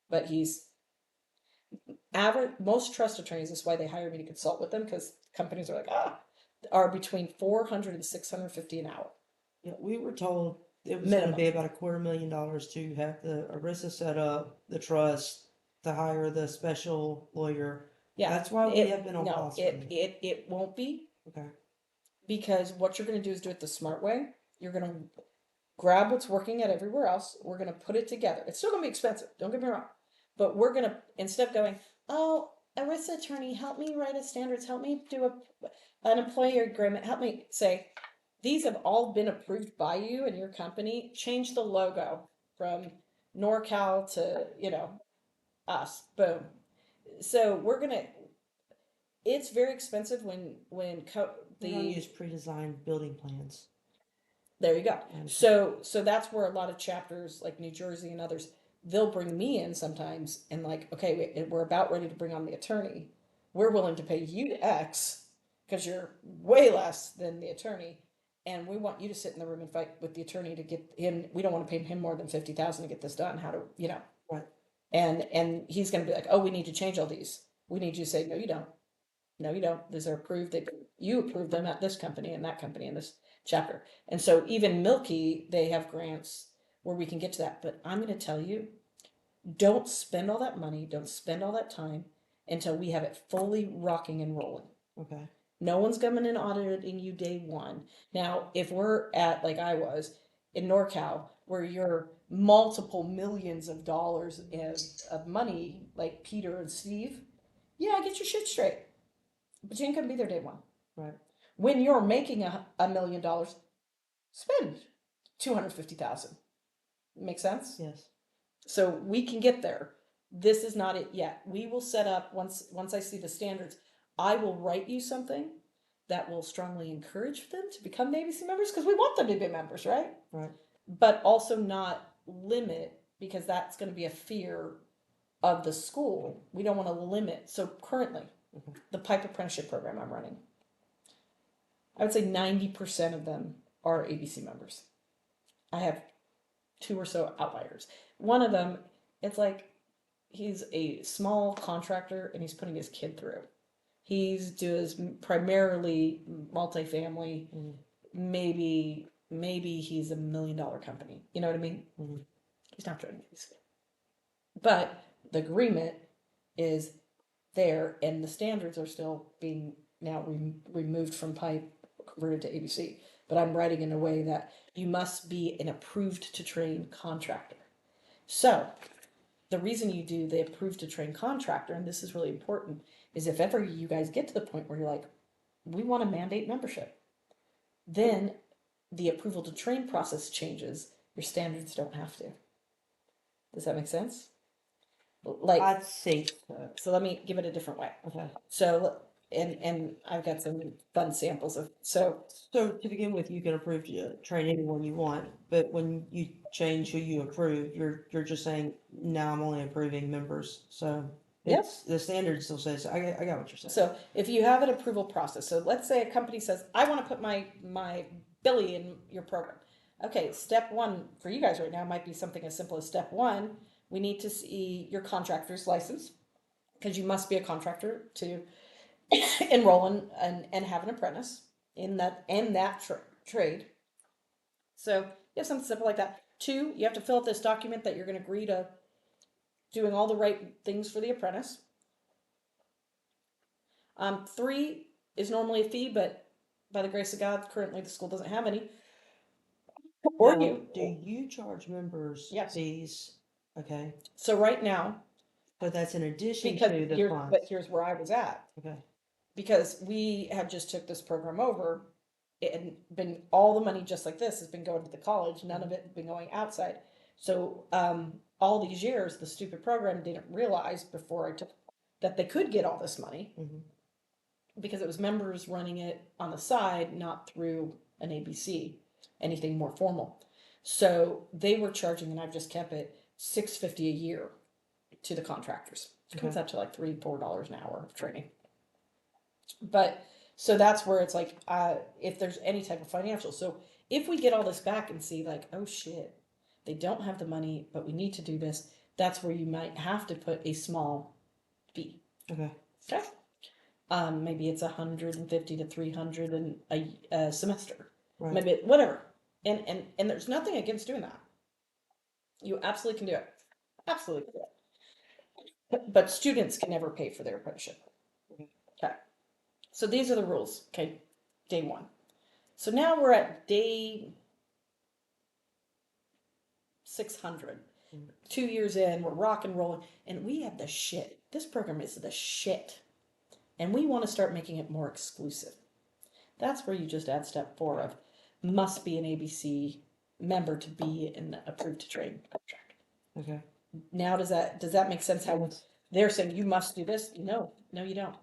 but he's average. Most trust attorneys, that's why they hire me to consult with them, because companies are like, are between $400 and $650 an hour. Yeah, we were told It was gonna minimum. be about $250,000 to have the ERISA set up, the trust, to hire the special lawyer. Yeah, That's why we have been on no, pause for it, you. it won't be, Okay, because what you're gonna do is do it the smart way. You're gonna grab what's working at everywhere else. We're gonna put it together. It's still gonna be expensive, don't get me wrong. But we're gonna, instead of going, oh, ERISA attorney, help me write a standards, help me do an employee agreement, help me say, these have all been approved by you and your company. Change the logo from NorCal to, us. Boom. So we're gonna. It's very expensive we don't use pre-designed building plans. There you go. And So that's where a lot of chapters like New Jersey and others, they'll bring me in sometimes and like, okay, we're about ready to bring on the attorney. We're willing to pay you X because you're way less than the attorney, and we want you to sit in the room and fight with the attorney to get him. We don't want to pay him more than 50,000 to get this done. How do right. And he's going to be like, oh, we need to change all these. We need you to say, no, you don't. No, you don't. These are approved. You approved them at this company and that company in this chapter. And so even Milky, they have grants where we can get to that. But I'm going to tell you, don't spend all that money, don't spend all that time until we have it fully rocking and rolling. Okay. No one's coming in auditing you day one. Now, if we're at, like I was, in NorCal, where you're multiple millions of dollars of money, like Peter and Steve, yeah, get your shit straight. But you ain't gonna be there day one. Right. When you're making $1 million, spend 250,000. Make sense? Yes. So we can get there. This is not it yet. We will set up once I see the standards. I will write you something that will strongly encourage them to become ABC members because we want them to be members, right? Right. But also not limit, because that's going to be a fear of the school. We don't want to limit. So currently, the Pipe Apprenticeship program I'm running, I would say 90% of them are ABC members. I have 2 or so outliers. One of them, it's like he's a small contractor and he's putting his kid through. He's does primarily multifamily. Maybe he's $1 million company. You know what I mean? He's not trying to be scary. But the agreement is there, and the standards are still being now removed from pipe, converted to ABC. But I'm writing in a way that you must be an approved to train contractor. So the reason you do the approved to train contractor, and this is really important, is if ever you guys get to the point where you're like, we want to mandate membership, then the approval to train process changes. Your standards don't have to. Does that make sense? Like, I'd say so let me give it a different way. Okay. So, and I've got some fun samples of, so to begin with, you can approve to train anyone you want, but when you change who you approve, you're just saying, now I'm only approving members. So Yep. it's the standard still says, I got what you're saying. So if you have an approval process, so let's say a company says, I want to put my Billy in your program. Okay, step one for you guys right now might be something as simple as step one. We need to see your contractor's license, because you must be a contractor to enroll and have an apprentice in that trade. So you have something simple like that. 2, you have to fill out this document that you're going to agree to doing all the right things for the apprentice. 3 is normally a fee, but by the grace of God, currently the school doesn't have any. Or Now, you. do you charge members Yes. fees? Okay. So right now, But that's in addition because to the funds. but here's where I was at. Okay. Because we have just took this program over, it had been all the money just like this has been going to the college. None of it had been going outside. So all these years, the stupid program didn't realize before I took that they could get all this money because it was members running it on the side, not through an ABC, anything more formal. So they were charging, and I've just kept it $650 a year to the contractors. It comes up to like $3-4 an hour of training. But so that's where it's like, if there's any type of financial. So if we get all this back and see like, oh shit, they don't have the money, but we need to do this, that's where you might have to put a small fee. Okay. Okay. Maybe it's 150 to 300 a semester. Right. Maybe whatever. And there's nothing against doing that. You absolutely can do it. Absolutely can do it. But students can never pay for their apprenticeship. Okay. So these are the rules. Okay. Day one. So now we're at day 600. 2 years in, we're rock and rolling, and we have the shit. This program is the shit. And we want to start making it more exclusive. That's where you just add step 4 of must be an ABC member to be an approved to train contract. Okay. Now does that make sense how they're saying you must do this? No, you don't.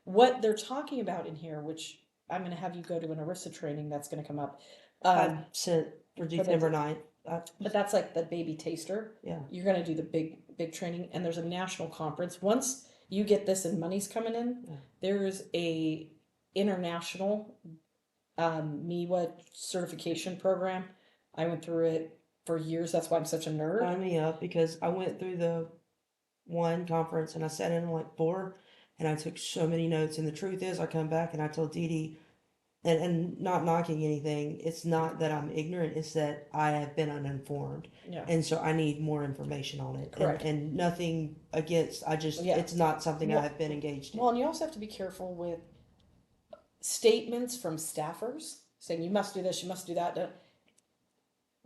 What they're talking about in here, which I'm going to have you go to an ERISA training that's going to come up. I sent for December 9th. But that's like the baby taster. Yeah. You're going to do the big training, and there's a national conference. Once you get this and money's coming in, there's a international MIWA certification program. I went through it for years. That's why I'm such a nerd. Sign me up, because I went through the one conference and I sat in like 4 and I took so many notes. And the truth is, I come back and I told Dee Dee, and not knocking anything, it's not that I'm ignorant, it's that I have been uninformed. Yeah. And so I need more information on it. Correct. And nothing against, it's not something I've been engaged in. Well, and you also have to be careful with statements from staffers saying you must do this, you must do that,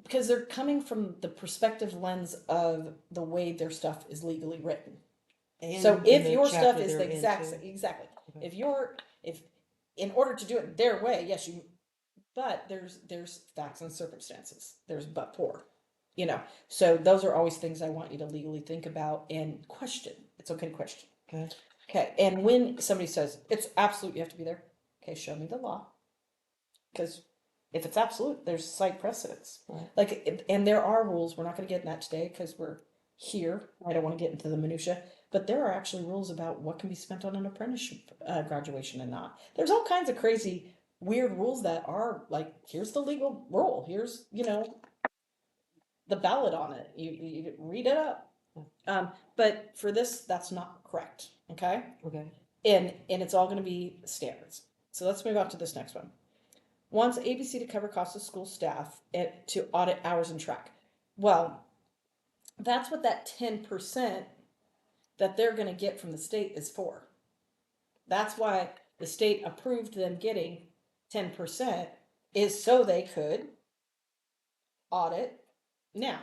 because they're coming from the perspective lens of the way their stuff is legally written. And so if the your stuff chapter is they're the exact into. exactly, Okay. if in order to do it their way, yes, but there's facts and circumstances. There's but for, So those are always things I want you to legally think about and question. It's okay to question. Okay. Okay. And when somebody says it's absolute, you have to be there. Okay, show me the law. Because if it's absolute, there's site precedents. Right. And there are rules. We're not going to get in that today because we're here. I don't want to get into the minutia, but there are actually rules about what can be spent on an apprenticeship graduation and not. There's all kinds of crazy, weird rules that are like, here's the legal rule. Here's, the ballot on it. You read it up. But for this, that's not correct. Okay. Okay. And it's all going to be standards. So let's move on to this next one. Wants ABC to cover costs of school staff and to audit hours and track. Well, that's what that 10% that they're going to get from the state is for. That's why the state approved them getting 10% is so they could audit. Now,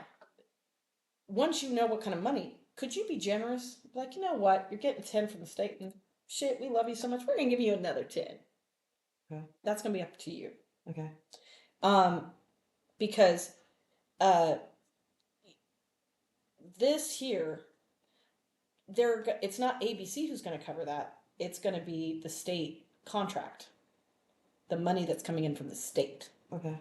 once you know what kind of money, could you be generous? Like, you know what? You're getting 10 from the state and shit, we love you so much. We're going to give you another 10. Okay. That's going to be up to you. Okay. Because this here, it's not ABC who's going to cover that. It's going to be the state contract, the money that's coming in from the state. Okay.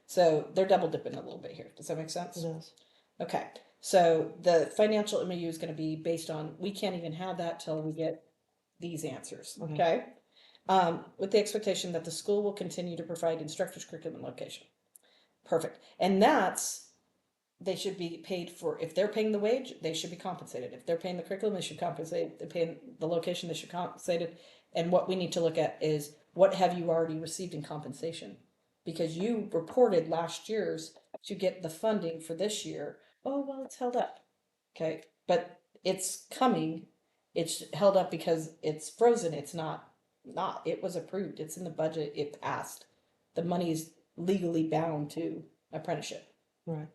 So they're double dipping a little bit here. Does that make sense? It does. Okay. So the financial MOU is going to be based on, we can't even have that till we get these answers. Okay. With the expectation that the school will continue to provide instructors, curriculum, and location. Perfect. And they should be paid for. If they're paying the wage, they should be compensated. If they're paying the curriculum, they should compensate. If they're paying the location, they should compensate it. And what we need to look at is, what have you already received in compensation? Because you reported last year's to get the funding for this year. Oh, well, it's held up. Okay. But it's coming. It's held up because it's frozen. It's not, it was approved. It's in the budget. It passed. The money's legally bound to apprenticeship. Right.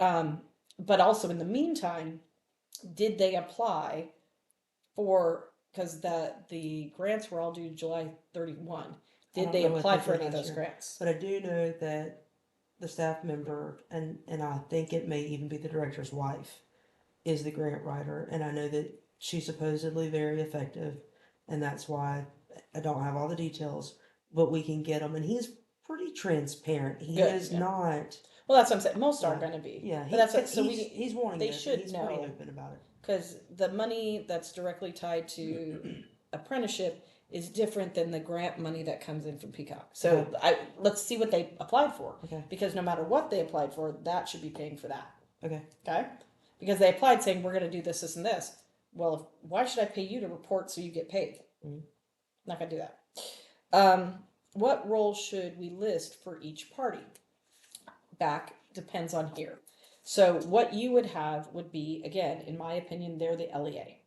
But also in the meantime, did they apply for, because the grants were all due July 31. Did they apply for any of those grants? But I do know that the staff member, and I think it may even be the director's wife, is the grant writer. And I know that she's supposedly very effective. And that's why I don't have all the details, but we can get them. And he's pretty transparent. He is not. Well, that's what I'm saying. Most are going to be. Yeah. He's warning. They should he's know. Pretty open about it. Because the money that's directly tied to apprenticeship is different than the grant money that comes in from Peacock. So let's see what they applied for. Okay. Because no matter what they applied for, that should be paying for that. Okay. Okay. Because they applied saying we're going to do this, this, and this. Well, why should I pay you to report so you get paid? Mm-hmm. Not going to do that. what role should we list for each party? Back depends on here. So what you would have would be, again, in my opinion, they're the LEA.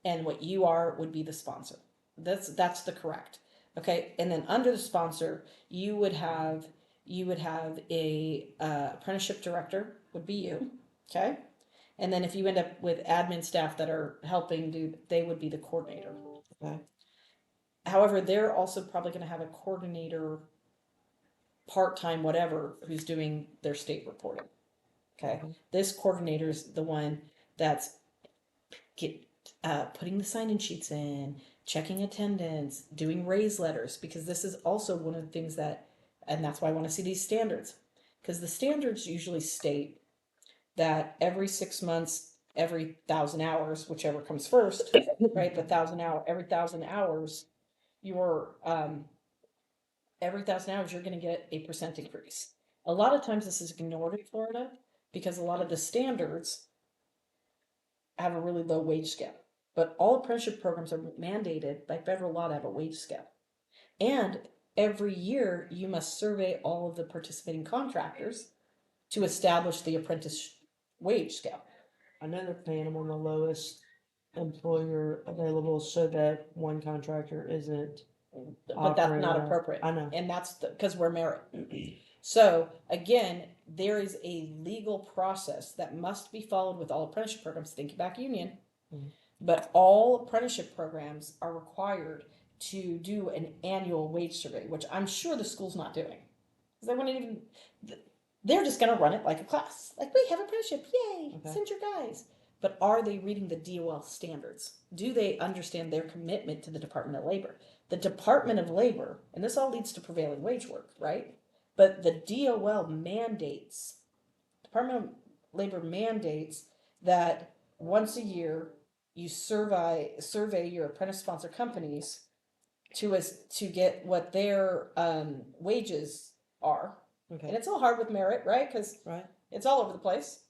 And what you are would be the sponsor. That's the correct. Okay. And then under the sponsor, you would have a apprenticeship director would be you. Okay. And then if you end up with admin staff that are helping do, they would be the coordinator. Okay. However, they're also probably going to have a coordinator, part-time, whatever, who's doing their state reporting. Okay. This coordinator is the one that's putting the sign-in sheets in, checking attendance, doing raise letters, because this is also one of the things that, and that's why I want to see these standards, because the standards usually state that every 6 months, every 1,000 hours, whichever comes first, right? But every 1,000 hours, you're every 1,000 hours you're going to get a percent increase. A lot of times this is ignored in Florida because a lot of the standards have a really low wage scale. But all apprenticeship programs are mandated by federal law to have a wage scale. And every year you must survey all of the participating contractors to establish the apprentice wage scale. I know they're paying them on the lowest employer available so that one contractor isn't. But that's not appropriate. I know. And that's because we're merit. So again, there is a legal process that must be followed with all apprenticeship programs. Think back union. Mhm. But all apprenticeship programs are required to do an annual wage survey, which I'm sure the school's not doing. Because they wouldn't even, they're just going to run it like a class. Like, we have apprenticeship, yay, Okay. send your guys. But are they reading the DOL standards? Do they understand their commitment to the Department of Labor? The Department of Labor, and this all leads to prevailing wage work, right? But the DOL mandates, Department of Labor mandates that once a year you survey your apprentice sponsor companies to get what their wages are. Okay. And it's all hard with merit, right? Because Right. it's all over the place.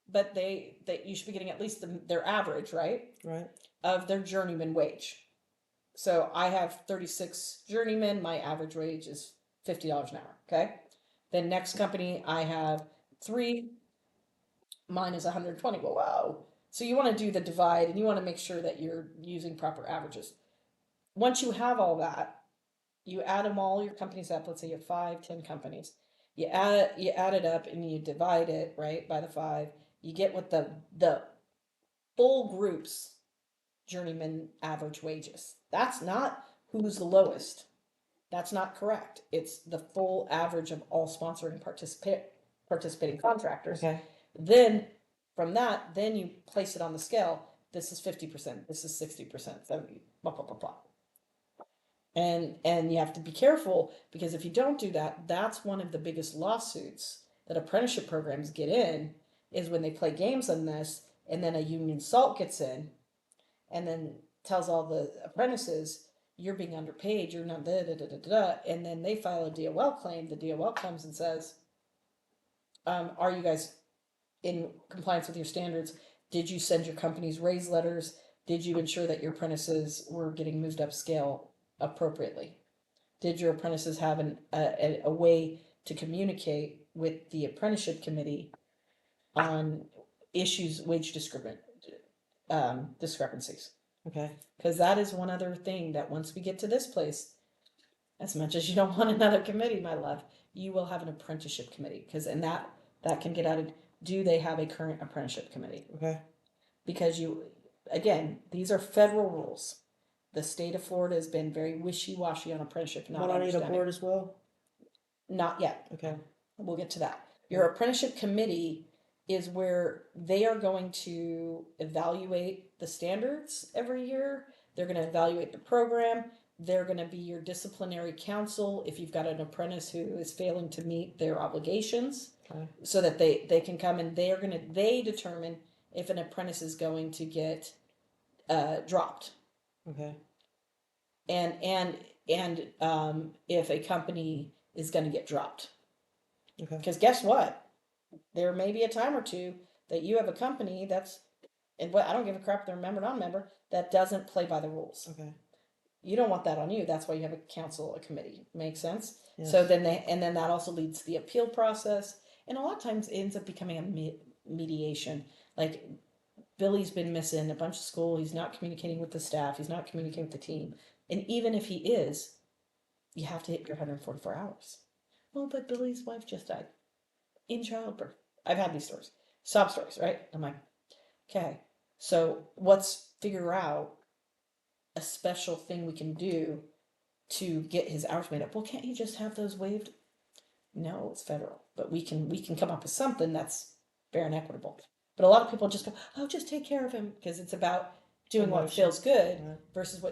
But you should be getting at least their average, right? Right. Of their journeyman wage. So I have 36 journeymen. My average wage is $50 an hour. Okay. Then next company I have 3. Mine is 120. Well, wow. So you want to do the divide and you want to make sure that you're using proper averages. Once you have all that, you add them all your companies up. Let's say you have 5, 10 companies. You add it up and you divide it, right, by the 5. You get what the full group's journeyman average wages. That's not who's the lowest. That's not correct. It's the full average of all sponsoring participating contractors. Okay. Then from that, then you place it on the scale. This is 50%. This is 60%. 70. Blah blah blah blah. And you have to be careful because if you don't do that, that's one of the biggest lawsuits that apprenticeship programs get in is when they play games on this, and then a union salt gets in, and then tells all the apprentices you're being underpaid, you're not da da da da da, and then they file a DOL claim. The DOL comes and says, "Are you guys in compliance with your standards? Did you send your companies raise letters? Did you ensure that your apprentices were getting moved up scale appropriately? Did your apprentices have a way to communicate with the apprenticeship committee on issues, wage discrepancies?" Okay. Because that is one other thing that once we get to this place, as much as you don't want another committee, my love, you will have an apprenticeship committee. And that can get added. Do they have a current apprenticeship committee? Okay. Because again, these are federal rules. The state of Florida has been very wishy-washy on apprenticeship. Will I need a board as well? Not yet. Okay. We'll get to that. Your apprenticeship committee is where they are going to evaluate the standards every year. They're going to evaluate the program. They're going to be your disciplinary counsel if you've got an apprentice who is failing to meet their obligations. Okay. So that they can come and they determine if an apprentice is going to get dropped. Okay. And if a company is going to get dropped. Okay. Because guess what? There may be a time or two that you have a company and I don't give a crap if they're a member or non-member, that doesn't play by the rules. Okay. You don't want that on you. That's why you have a council, a committee. Make sense? Yes. So then then that also leads to the appeal process. And a lot of times it ends up becoming a mediation. Like Billy's been missing a bunch of school. He's not communicating with the staff. He's not communicating with the team. And even if he is, you have to hit your 144 hours. Well, but Billy's wife just died in childbirth. I've had these stories, sob stories, right? I'm like, okay, so let's figure out a special thing we can do to get his hours made up. Well, can't you just have those waived? No, it's federal, but we can come up with something that's fair and equitable. But a lot of people just go, oh, just take care of him, because it's about doing what feels good versus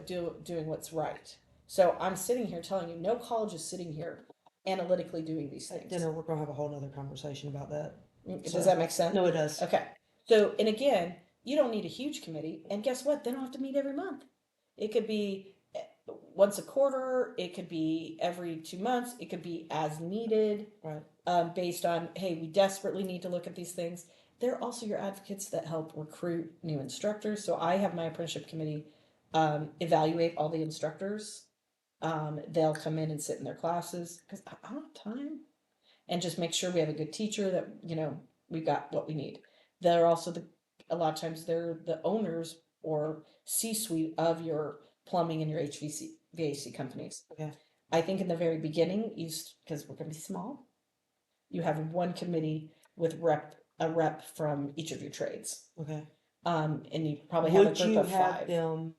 doing what's right. So I'm sitting here telling you, no college is sitting here analytically doing these At things. dinner, we're gonna have a whole nother conversation about that. Does that make sense? No, it does. Okay. So, and again, you don't need a huge committee, and guess what? They don't have to meet every month. It could be once a quarter. It could be every 2 months. It could be as needed, Right. Based on, hey, we desperately need to look at these things. They're also your advocates that help recruit new instructors. So I have my apprenticeship committee evaluate all the instructors. They'll come in and sit in their classes because I don't have time, and just make sure we have a good teacher, that we've got what we need. They're also a lot of times they're the owners or C-suite of your plumbing and your HVAC companies. Okay. I think in the very beginning, because we're going to be small, you have one committee with a rep from each of your trades. Okay. And you probably have a Would group you of have 5. them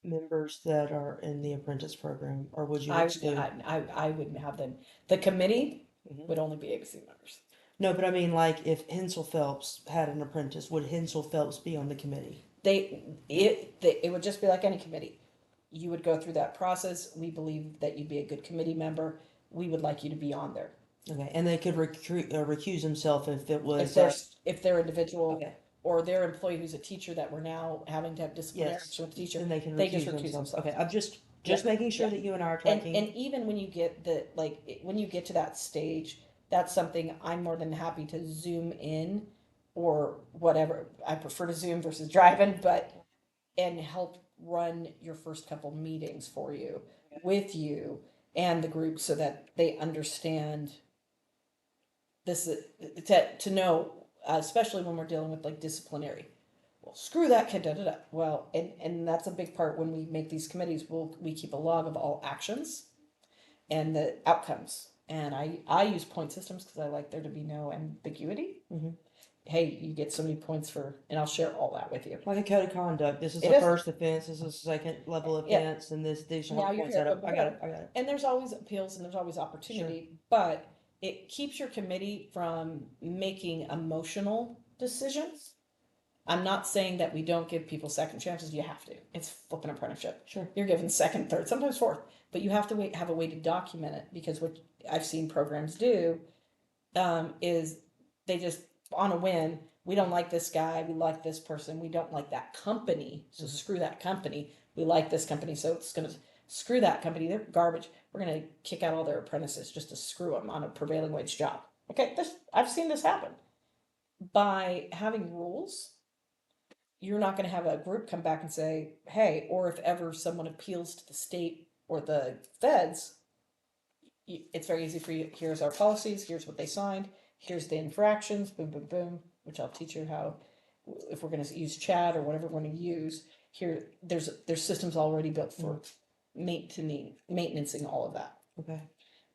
members that are in the apprentice program, or would you exclude? I wouldn't have them. The committee would only be ABC members. No, but I mean, like, if Hensel Phelps had an apprentice, would Hensel Phelps be on the committee? It would just be like any committee. You would go through that process. We believe that you'd be a good committee member. We would like you to be on there. Okay, and they could recuse himself if it was if they're individual, okay. or their employee who's a teacher that we're now having to have disciplinary action with the teacher. Then they can just recuse themselves. Okay, I'm just making sure that you and I are talking. And even when you get when you get to that stage, that's something I'm more than happy to Zoom in, or whatever. I prefer to Zoom versus driving, and help run your first couple meetings for you, with you and the group, so that they understand this, to know, especially when we're dealing with like disciplinary. Well, screw that kid, da da da. Well, and that's a big part when we make these committees. We keep a log of all actions and the outcomes. And I use point systems because I like there to be no ambiguity. Mm-hmm. Hey, you get so many points and I'll share all that with you. Like a code of conduct. This is the first offense. This is the second level offense, and these are how points that up. I got it. And there's always appeals and there's always opportunity, but it keeps your committee from making emotional decisions. I'm not saying that we don't give people second chances. You have to. It's flipping apprenticeship. Sure. You're given second, third, sometimes fourth, but you have to have a way to document it, because what I've seen programs do is they just, on a whim, we don't like this guy, we like this person, we don't like that company, so screw that company. We like this company, so it's going to screw that company. They're garbage. We're going to kick out all their apprentices just to screw them on a prevailing wage job. Okay, I've seen this happen. By having rules, you're not going to have a group come back and say, hey, or if ever someone appeals to the state or the feds, it's very easy for you. Here's our policies. Here's what they signed. Here's the infractions. Boom, boom, boom. Which I'll teach you how, if we're going to use chat or whatever we're going to use. Here, there's systems already built for maintenancing all of that. Okay.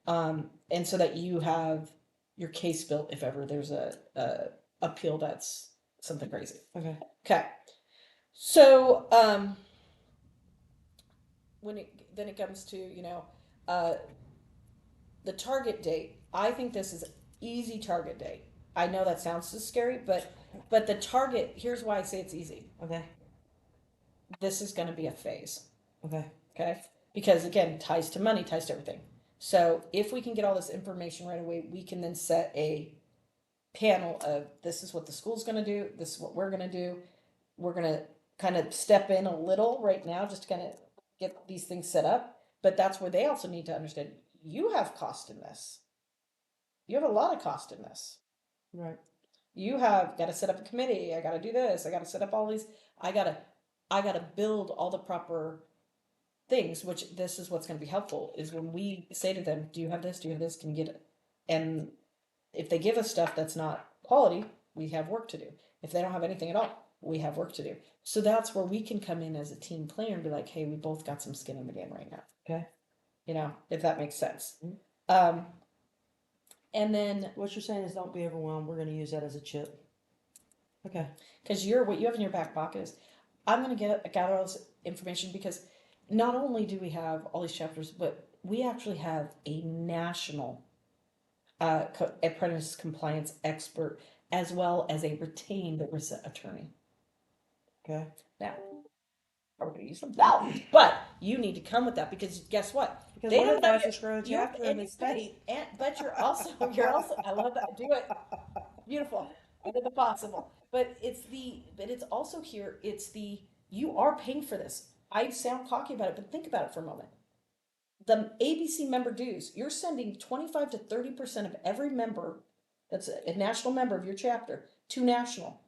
And so that you have your case built if ever there's a appeal that's something crazy. Okay. Okay. So when it comes to the target date, I think this is easy target date. I know that sounds so scary, but the target, here's why I say it's easy. Okay. This is going to be a phase. Okay. Okay. Because again, ties to money, ties to everything. So if we can get all this information right away, we can then set a panel of, this is what the school's going to do. This is what we're going to do. We're going to kind of step in a little right now just to kind of get these things set up. But that's where they also need to understand, you have cost in this. You have a lot of cost in this. Right. You have got to set up a committee. I got to do this. I got to set up all these. I got to build all the proper things, which this is what's going to be helpful, is when we say to them, do you have this? Do you have this? Can you get it? And if they give us stuff that's not quality, we have work to do. If they don't have anything at all, we have work to do. So that's where we can come in as a team player and be like, hey, we both got some skin in the game right now. Okay. You know, if that makes sense. Mm-hmm. And then what you're saying is don't be overwhelmed. We're going to use that as a chip. Okay. Because what you have in your back pocket is, I'm going to gather all this information, because not only do we have all these chapters, but we actually have a national apprentice compliance expert, as well as a retained ERISA attorney. Okay. Now, are we going to use them? No, but you need to come with that, because guess what? Because they we're don't the know fastest growing chapter in the state. But you're also, I love that. Do it. Beautiful. I did the possible. But it's also here, you are paying for this. I sound cocky about it, but think about it for a moment. The ABC member dues, you're sending 25 to 30% of every member that's a national member of your chapter to national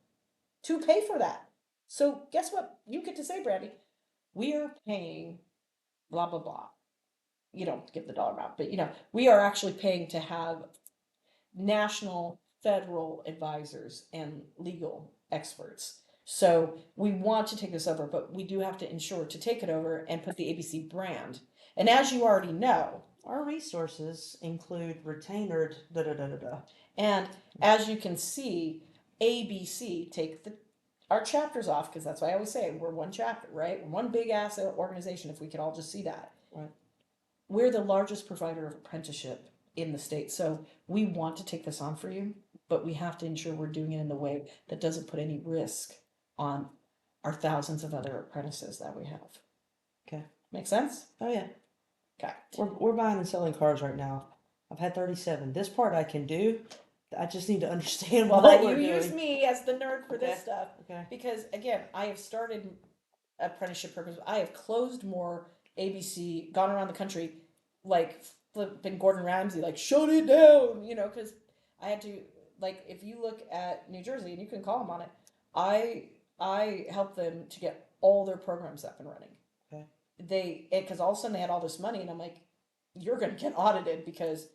to pay for that. So guess what? You get to say, Brandy, we are paying blah, blah, blah. You don't give the dollar amount, but we are actually paying to have national, federal advisors and legal experts. So we want to take this over, but we do have to ensure to take it over and put the ABC brand. And as you already know, our resources include retainer, da da da da da. And as you can see, ABC take our chapters off, because that's why I always say we're one chapter, right? We're one big ass organization. If we could all just see that, right? We're the largest provider of apprenticeship in the state, so we want to take this on for you, but we have to ensure we're doing it in a way that doesn't put any risk on our thousands of other apprentices that we have. Okay. Make sense? Oh yeah. Okay. We're buying and selling cars right now. I've had 37. This part I can do. I just need to understand what we're doing. Use me as the nerd for this stuff. Okay. Because again, I have started apprenticeship programs. I have closed more ABC, gone around the country, like flipping Gordon Ramsay, like shut it down, because I had to, like, if you look at New Jersey, and you can call them on it, I helped them to get all their programs up and running. Okay. Because all of a sudden they had all this money, and I'm like, you're going to get audited because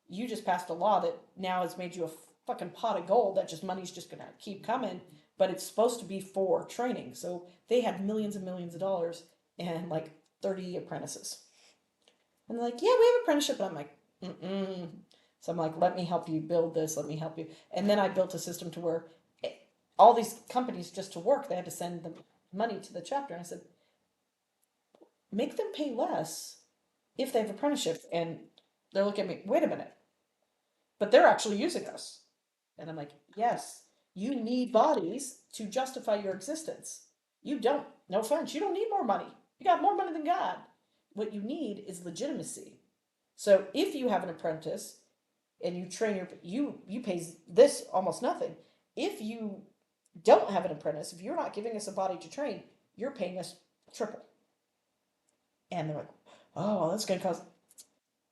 you just passed a law that now has made you a fucking pot of gold that just money's just going to keep coming, but it's supposed to be for training. So they had millions and millions of dollars and like 30 apprentices. And they're like, yeah, we have apprenticeship. And I'm like, mm-mm. So I'm like, let me help you build this. Let me help you. And then I built a system to where all these companies, just to work, they had to send the money to the chapter. And I said, make them pay less if they have apprenticeships. And they're looking at me, wait a minute, but they're actually using us. And I'm like, yes, you need bodies to justify your existence. You don't, no offense, you don't need more money. You got more money than God. What you need is legitimacy. So if you have an apprentice and you train you pay this almost nothing. If you don't have an apprentice, if you're not giving us a body to train, you're paying us triple. And they're like, oh, well, that's going to cost.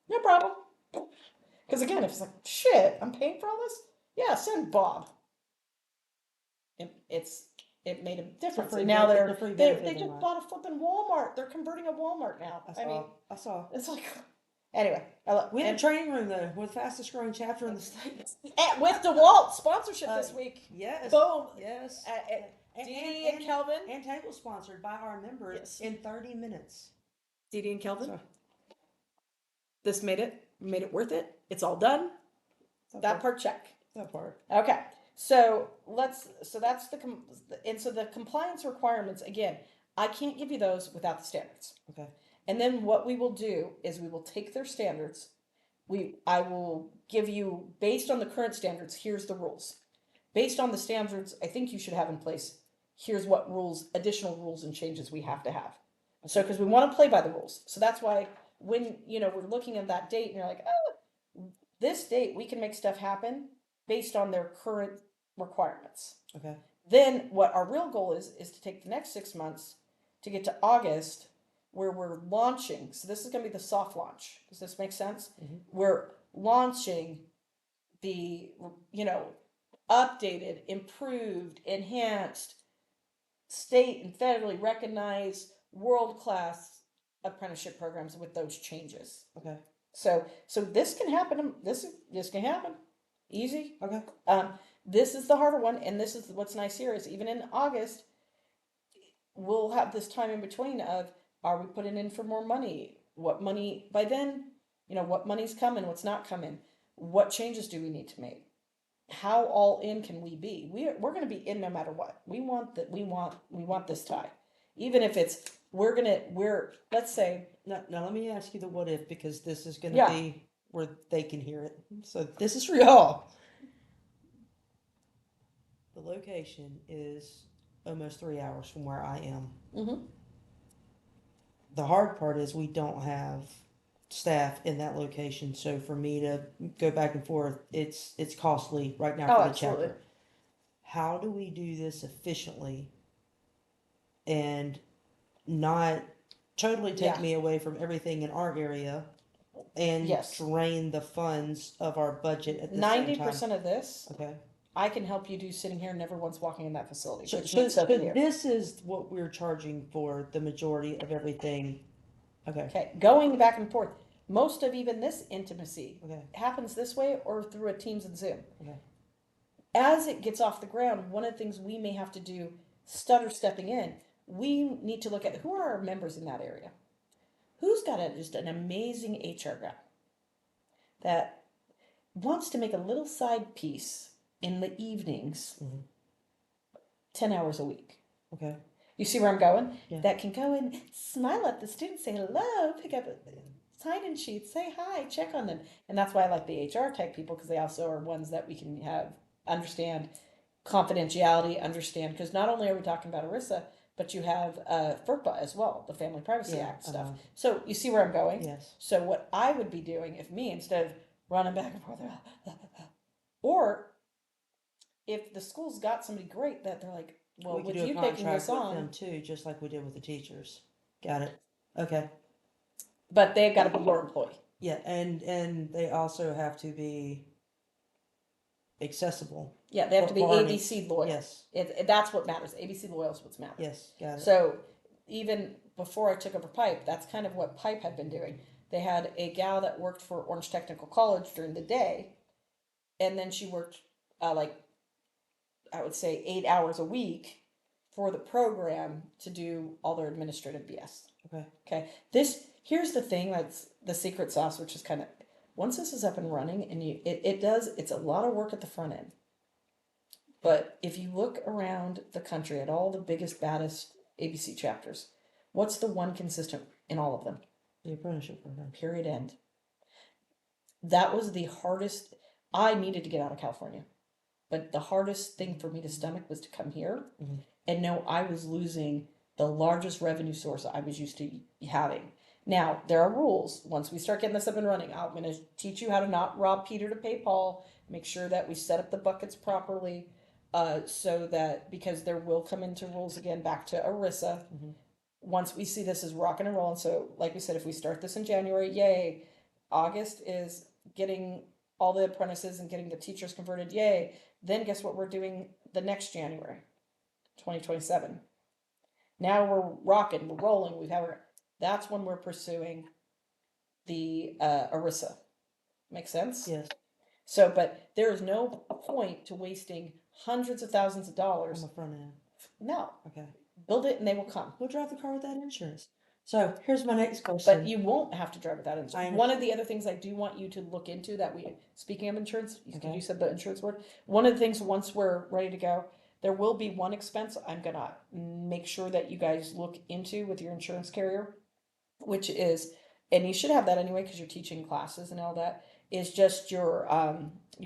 No problem. Because again, if it's like, shit, I'm paying for all this? Yeah, send Bob. It made a difference. And now they just bought a flipping Walmart. They're converting a Walmart now. I saw. It's like, anyway. We had a training room though. We're the fastest growing chapter in the state. With DeWalt sponsorship this week. Yes. Boom. Yes. Dee and Kelvin. And table sponsored by our members in 30 minutes. Dee and Kelvin. Sorry. This made it worth it. It's all done. That part check. That part. Okay. So that's the compliance requirements, again, I can't give you those without the standards. Okay. And then what we will do is we will take their standards. I will give you, based on the current standards, here's the rules. Based on the standards I think you should have in place, here's what additional rules and changes we have to have. So, because we want to play by the rules. So that's why when, we're looking at that date and you're like, oh, this date we can make stuff happen based on their current requirements. Okay. Then what our real goal is to take the next 6 months to get to August, where we're launching. So this is going to be the soft launch. Does this make sense? Mm-hmm. We're launching the, updated, improved, enhanced state and federally recognized world-class apprenticeship programs with those changes. Okay. So this can happen. This can happen. Easy. Okay. This is the harder one, and this is what's nice here is even in August, we'll have this time in between of are we putting in for more money? What money by then? What money's coming? What's not coming? What changes do we need to make? How all in can we be? We're going to be in no matter what. We want that. We want this tie, even if it's let's say. Now let me ask you the what if, because this is going to Yeah. be where they can hear it. So this is for y'all. The location is almost 3 hours from where I am. Mm-hmm. The hard part is we don't have staff in that location, so for me to go back and forth, it's costly right now for the Absolutely. chapter. How do we do this efficiently and not totally take Yeah. me away from everything in our area and Yes. drain the funds of our budget at the same time? 90% of this Okay. I can help you do sitting here, never once walking in that facility. So, which so, means so so here. this is what we're charging for the majority of everything. Okay. Okay, going back and forth. Most of even this intimacy Okay. happens this way or through a Teams and Zoom. Okay. As it gets off the ground, one of the things we may have to do, stutter stepping in, we need to look at who are our members in that area. Who's got just an amazing HR guy that wants to make a little side piece in the evenings, Mhm. 10 hours a week. Okay. You see where I'm going? Yeah. That can go and smile at the students, say hello, pick up sign-in sheets, say hi, check on them. And that's why I like the HR type people, because they also are ones that we can understand confidentiality, understand, because not only are we talking about ERISA, but you have FERPA as well, the Family Privacy Yeah, Act stuff. So you see where I'm going? Yes. So what I would be doing if me, instead of running back and forth, or if the school's got somebody great that they're like, well, We could with do a you taking contract this with on, them too, just like we did with the teachers. Got it. Okay. but they've got to be your employee. Yeah, and they also have to be accessible. Yeah, they have to be For our ABC loyal. Yes. That's what matters. ABC loyal is what's matters. Yes. Got it. So even before I took over Pipe, that's kind of what Pipe had been doing. They had a gal that worked for Orange Technical College during the day, and then she worked like I would say 8 hours a week for the program to do all their administrative BS. Okay. Okay. Here's the thing that's the secret sauce, which is kind of once this is up and running, and it's a lot of work at the front end. But if you look around the country at all the biggest, baddest ABC chapters, what's the one consistent in all of them? The apprenticeship program. Period. End. That was the hardest. I needed to get out of California, but the hardest thing for me to stomach was to come here and know I was losing the largest revenue source I was used to having. Now, there are rules. Once we start getting this up and running, I'm going to teach you how to not rob Peter to pay Paul, make sure that we set up the buckets properly, so that, because there will come into rules again back to ERISA. Once we see this is rocking and rolling. So, like we said, if we start this in January, yay. August is getting all the apprentices and getting the teachers converted, yay. Then guess what we're doing the next January, 2027. Now we're rocking, we're rolling, that's when we're pursuing the ERISA. Make sense? Yes. So, but there is no point to wasting hundreds of thousands of dollars On the front end. No. Okay. Build it and they will come. We'll drive the car without insurance. So here's my next question. But you won't have to drive without insurance. One of the other things I do want you to look into speaking of insurance, because you said the insurance word, one of the things once we're ready to go, there will be one expense I'm going to make sure that you guys look into with your insurance carrier, which is, and you should have that anyway because you're teaching classes and all that, is just your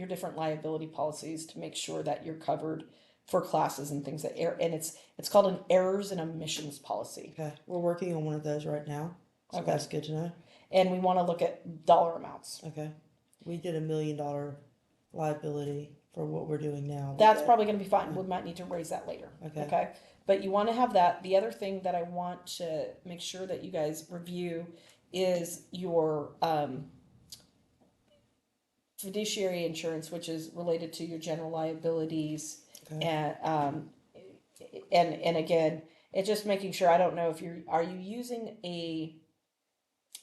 different liability policies to make sure that you're covered for classes and things that and it's called an errors and omissions policy. Okay, we're working on one of those right now. So Okay. That's good to know. And we want to look at dollar amounts. Okay, we did $1 million liability for what we're doing now. That's probably going to be fine. We might need to raise that later. Okay. But you want to have that. The other thing that I want to make sure that you guys review is your fiduciary insurance, which is related to your general liabilities. Okay. And and again, it's just making sure, I don't know if are you using a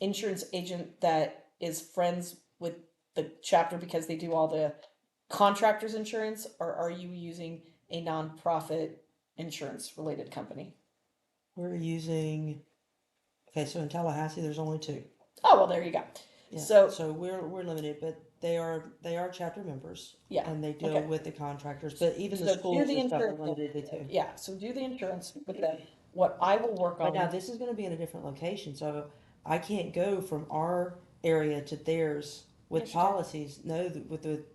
insurance agent that is friends with the chapter because they do all the contractors insurance, or are you using a nonprofit insurance related company? We're using, okay, so in Tallahassee, there's only two. Oh, well, there you go. Yeah, So, so we're limited, but they are chapter members. yeah, And they deal okay. with the contractors, but even the So do schools the and stuff are insurance. limited to two. Yeah, so do the insurance with them. What I will work But now on, this is gonna be in a different location, so I can't go from our area to theirs with Yes, you can. policies. No,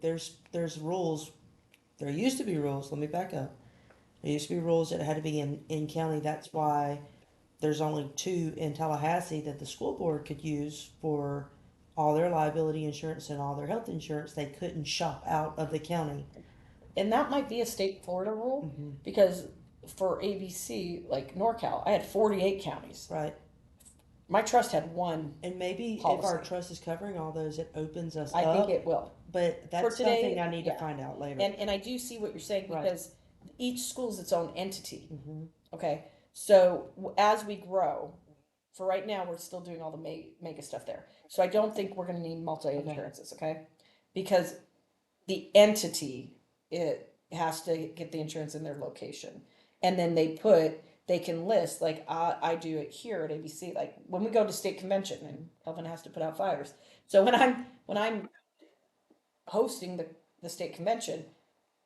there's rules. There used to be rules, let me back up. There used to be rules that had to be in county. That's why there's only two in Tallahassee that the school board could use for all their liability insurance and all their health insurance. They couldn't shop out of the county. and that might be a state Florida rule, because for ABC, like NorCal, I had 48 counties. Right. My trust had one. And maybe if Policy. our trust is covering all those, it opens us I up. think it will. But that's today, something I need to yeah. find out later. And I do see what you're saying, Right. because each school's its own entity. Okay, so as we grow, for right now, we're still doing all the mega stuff there. So I don't think we're going to need multi insurances, okay? Because the entity, it has to get the insurance in their location, and then they can list, like I do it here at ABC. Like when we go to state convention, and Elvin has to put out fires. So when I'm hosting the state convention,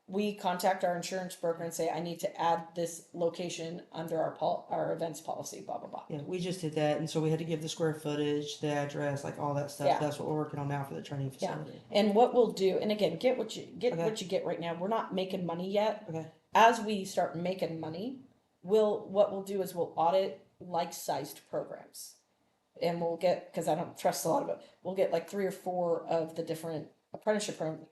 we contact our insurance broker and say, I need to add this location under our events policy, blah, blah, blah. Yeah, we just did that, and so we had to give the square footage, the address, like all that stuff. Yeah. That's what we're working on now for the training facility. And what we'll do, and again, get what you Okay. get right now. We're not making money yet. Okay. As we start making money, what we'll do is we'll audit like-sized programs. And we'll get, because I don't trust a lot of it, we'll get like 3 or 4 of the different apprenticeship programs.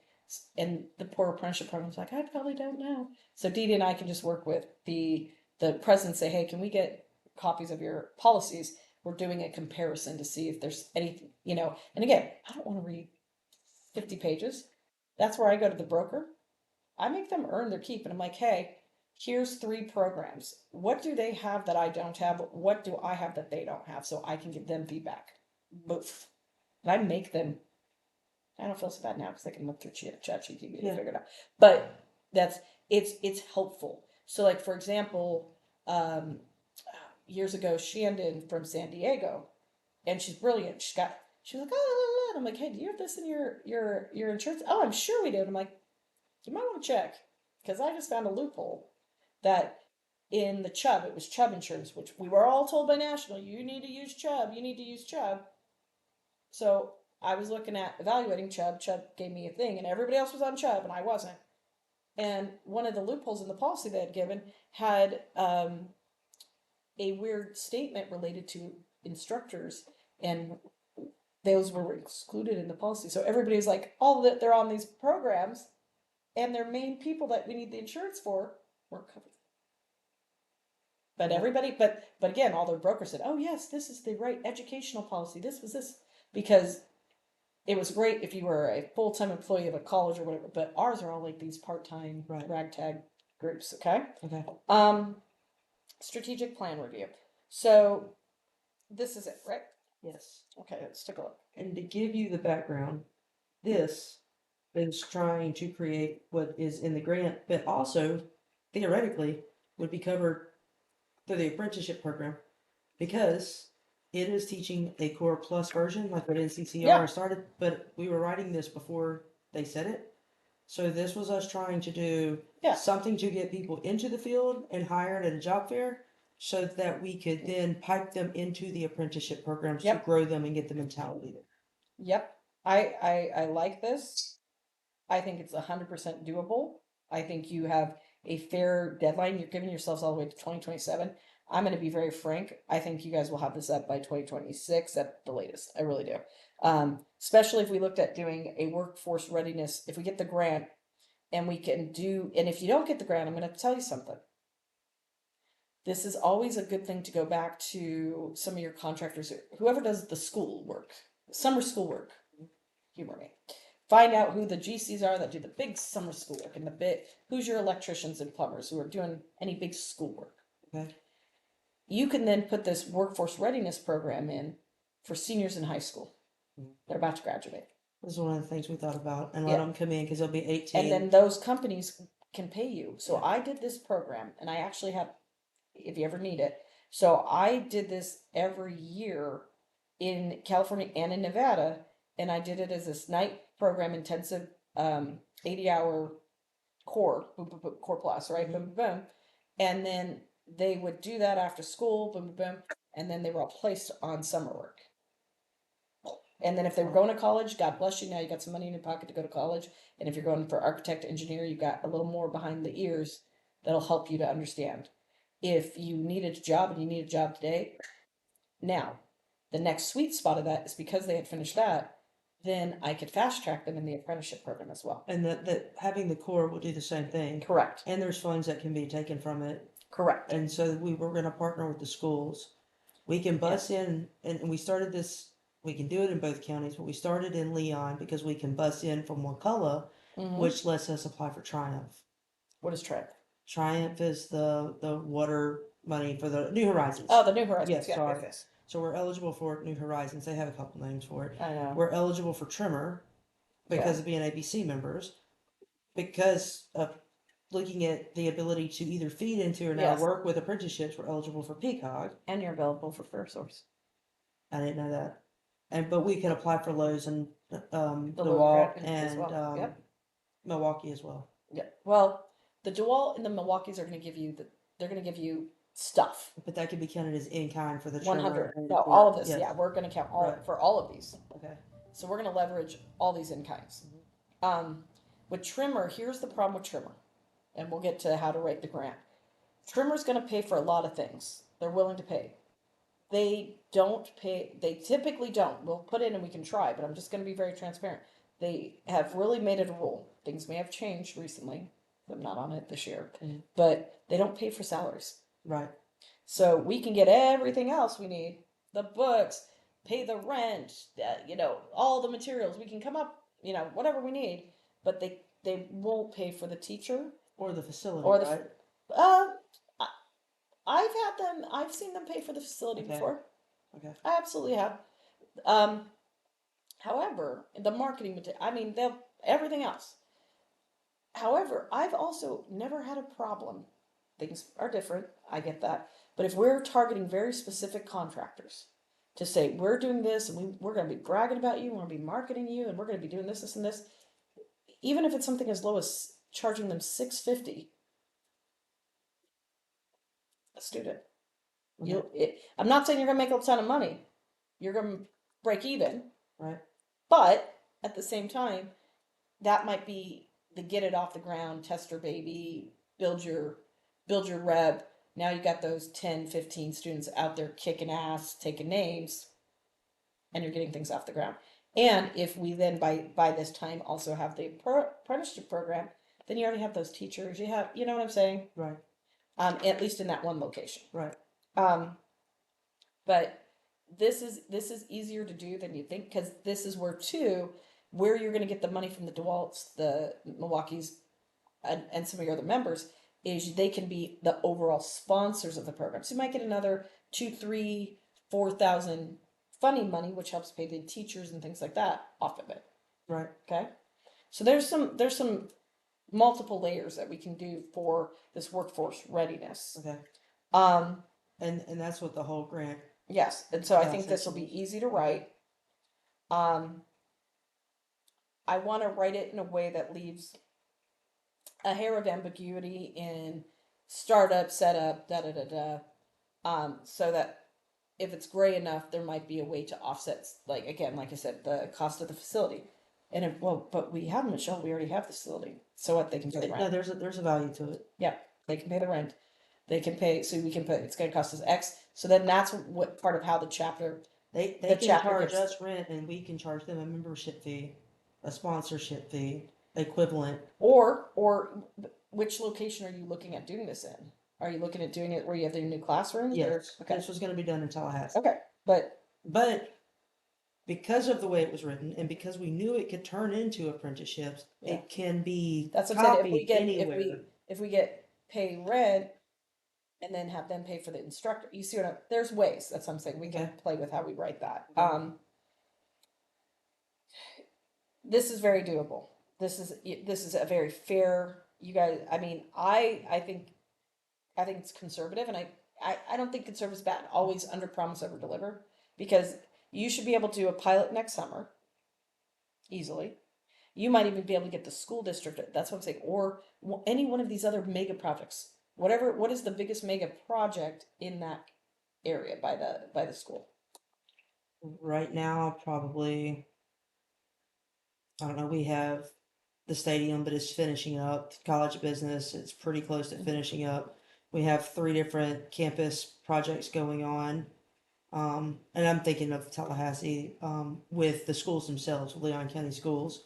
And the poor apprenticeship program's like, I probably don't know. So Dee Dee and I can just work with the president and say, hey, can we get copies of your policies? We're doing a comparison to see if there's anything, and again, I don't want to read 50 pages. That's where I go to the broker. I make them earn their keep, and I'm like, hey, here's 3 programs. What do they have that I don't have? What do I have that they don't have? So I can give them feedback. Both. And I make them. I don't feel so bad now because I can look through ChatGPT to figure it out. But it's helpful. So like for example, years ago, Shandon from San Diego, and she's brilliant. She was like, oh, and I'm like, hey, do you have this in your insurance? Oh, I'm sure we do. And I'm like, you might want to check, because I just found a loophole that in the Chubb, it was Chubb insurance, which we were all told by National, you need to use Chubb, you need to use Chubb. So I was looking at evaluating Chubb. Chubb gave me a thing, and everybody else was on Chubb, and I wasn't. And one of the loopholes in the policy they had given had a weird statement related to instructors, and those were excluded in the policy. So everybody was like, all that they're on these programs, and their main people that we need the insurance for weren't covered. But everybody, but again, all their brokers said, oh yes, this is the right educational policy. This was this, because it was great if you were a full-time employee of a college or whatever, but ours are all like these part-time ragtag groups. Okay. Strategic plan review. So this is it, right? Yes. Okay, let's take a look. And to give you the background, this is trying to create what is in the grant, but also theoretically would be covered through the apprenticeship program, because it is teaching a core plus version like what NCCR started, but we were writing this before they said it. So this was us trying to do something to get people into the field and hired at a job fair, so that we could then pipe them into the apprenticeship programs to grow them and get the mentality there. Yep. I like this. I think it's 100% doable. I think you have a fair deadline. You're giving yourselves all the way to 2027. I'm going to be very frank. I think you guys will have this up by 2026 at the latest. I really do. Especially if we looked at doing a workforce readiness, if we get the grant and we can do, and if you don't get the grant, I'm going to tell you something. This is always a good thing to go back to some of your contractors, whoever does the school work, summer school work, humor me. Find out who the GCs are that do the big summer schoolwork and who's your electricians and plumbers who are doing any big schoolwork. Okay. You can then put this workforce readiness program in for seniors in high school. They're about to graduate. This is one of the things we thought about, and Yeah. let them come in because they'll be 18. And then those companies can pay you. So Yeah. I did this program, and I actually have, if you ever need it. So I did this every year in California and in Nevada, and I did it as this night program intensive, 80-hour core, boom, boom, boom, core plus, right? Boom, boom, boom. And then they would do that after school, boom, boom, boom, and then they were all placed on summer work. And then if they were going to college, God bless you, now you got some money in your pocket to go to college. And if you're going for architect, engineer, you got a little more behind the ears that'll help you to understand. If you needed a job and you need a job today, now the next sweet spot of that is because they had finished that, then I could fast track them in the apprenticeship program as well. And that having the core will do the same thing. Correct. And there's funds that can be taken from it. Correct. And so we were going to partner with the schools. We can bus in, and we started this, we can do it in both counties, but we started in Leon because we can bus in from Wakulla, which lets us apply for Triumph. What is Triumph? Triumph is the water money for the New Horizons. Oh, the New Horizons. Yes, Yeah, sorry. yes. So we're eligible for New Horizons. They have a couple names for it. I know. We're eligible for Trimmer because of being ABC members, because of looking at the ability to either feed into or now Yes. work with apprenticeships. We're eligible for Peacock. And you're available for Fair Source. I didn't know that. But we can apply for Lowe's and The DeWalt Lowe's as and well. Yep. Milwaukee as well. Yeah. Well, the DeWalt and the Milwaukee's are going to give you they're going to give you stuff. But that could be counted as in kind for the 100. Trimmer. No, all of this. Yes. Yeah, we're going to count all Right. for all of these. Okay. So we're going to leverage all these in kinds. With Trimmer, here's the problem with Trimmer, and we'll get to how to write the grant. Trimmer's going to pay for a lot of things. They're willing to pay. They don't pay. They typically don't. We'll put in and we can try, but I'm just going to be very transparent. They have really made it a rule. Things may have changed recently. I'm not on it this year, but they don't pay for salaries. Right. So we can get everything else we need, the books, pay the rent, all the materials. We can come up, whatever we need, but they won't pay for the teacher or the facility, or the. right? I've seen them pay for the facility Okay. before. Okay. I absolutely have. However, the marketing material, they'll everything else. However, I've also never had a problem. Things are different. I get that. But if we're targeting very specific contractors to say, we're doing this and we're going to be bragging about you, we're going to be marketing you, and we're going to be doing this, this, and this, even if it's something as low as charging them $650 a student. I'm not saying you're going to make a ton of money. You're going to break even. Right. But at the same time, that might be the get it off the ground, tester baby, build your rep. Now you got those 10, 15 students out there kicking ass, taking names, and you're getting things off the ground. And if we then by this time also have the apprenticeship program, then you already have those teachers. You know what I'm saying? Right. At least in that one location. Right. But this is easier to do than you think, because this is where you're going to get the money from the DeWalt's, the Milwaukee's, and some of your other members, is they can be the overall sponsors of the program. So you might get another 2, 3, 4,000 funding money, which helps pay the teachers and things like that off of it. Right. Okay. So there's some multiple layers that we can do for this workforce readiness. Okay. And that's what the whole grant. Yes, and so I think this will be easy to write. I want to write it in a way that leaves a hair of ambiguity in startup, setup, so that if it's gray enough, there might be a way to offset, like I said, the cost of the facility. And but we have Michele. We already have the facility, so what they can pay the rent. No, there's a value to it. Yeah, they can pay the rent. They can pay, so we can put, it's going to cost us X. So then that's what part of how the chapter. They can charge us rent, and we can charge them a membership fee, a sponsorship fee, equivalent. Or which location are you looking at doing this in? Are you looking at doing it where you have the new classrooms? Yes. Okay. This was going to be done in Tallahassee. Okay, but because of the way it was written and because we knew it could turn into apprenticeships, Yeah. it can be That's what I'm saying. If we copied get anywhere. if we get pay rent and then have them pay for the instructor, you see what there's ways. That's what I'm saying. We can Okay. play with how we write that. Okay. This is very doable. This is a very fair. You guys, I mean, I think it's conservative, and I don't think conservative is bad. Always under promise, over deliver, because you should be able to do a pilot next summer easily. You might even be able to get the school district. That's what I'm saying, or any one of these other mega projects. Whatever. What is the biggest mega project in that area by the school? Right now, probably, I don't know, we have the stadium, but it's finishing up. College of Business, it's pretty close to finishing up. We have 3 different campus projects going on. And I'm thinking of Tallahassee, with the schools themselves, Leon County Schools.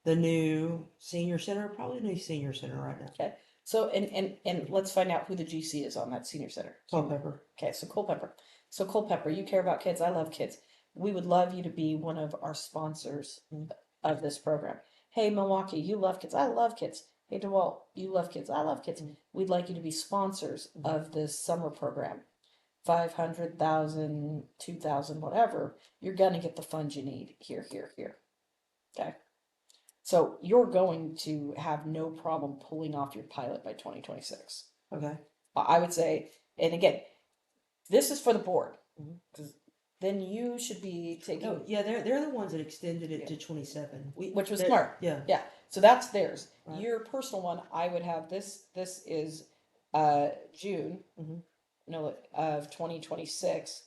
The new senior center, probably new senior center right now. Okay. So and let's find out who the GC is on that senior center. Culpeper. Okay, so Culpeper. So Culpeper, you care about kids. I love kids. We would love you to be one of our sponsors of this program. Hey, Milwaukee, you love kids. I love kids. Hey, DeWalt, you love kids. I love kids. We'd like you to be sponsors of this summer program. 500,000, 2,000, whatever. You're gonna get the funds you need here. Okay. So you're going to have no problem pulling off your pilot by 2026. Okay. I would say, and again, this is for the board, because then you should be taking. Oh, yeah, they're the ones that extended it to 27. Which was smart. Yeah. Yeah. So that's theirs. Right. Your personal one, I would have this. This is June, no, of 2026.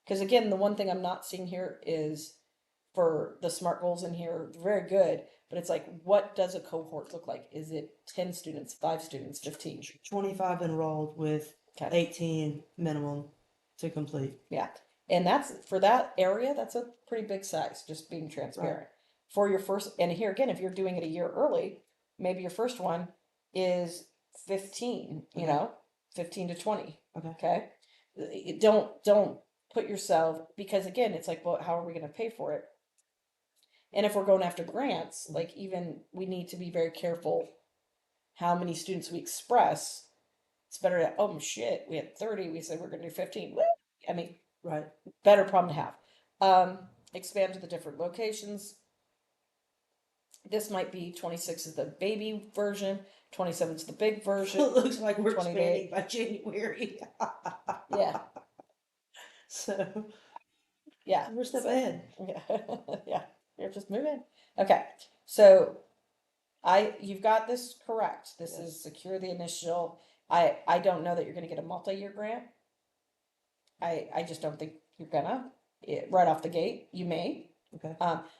Because again, the one thing I'm not seeing here is for the SMART goals in here, very good. But it's like, what does a cohort look like? Is it 10 students, 5 students, 15? 25 enrolled with 18 minimum to complete. Yeah. And that's for that area, that's a pretty big size, just being transparent. Right. For your first, and here again, if you're doing it a year early, maybe your first one is 15, you know, 15 to 20. Okay. Don't put yourself, because again, it's like, well, how are we going to pay for it? And if we're going after grants, like even we need to be very careful how many students we express. It's better to, oh shit, we had 30, we said we're going to do 15. I mean, right. Better problem to have. Expand to the different locations. This might be 26 is the baby version, 27 is the big version. It looks like we're expanding by January. Yeah. So, yeah. We're step ahead. Yeah. Yeah. You're just moving. Okay. So you've got this correct. This is secure the initial. I don't know that you're going to get a multi-year grant. I just don't think you're gonna right off the gate. You may. Okay.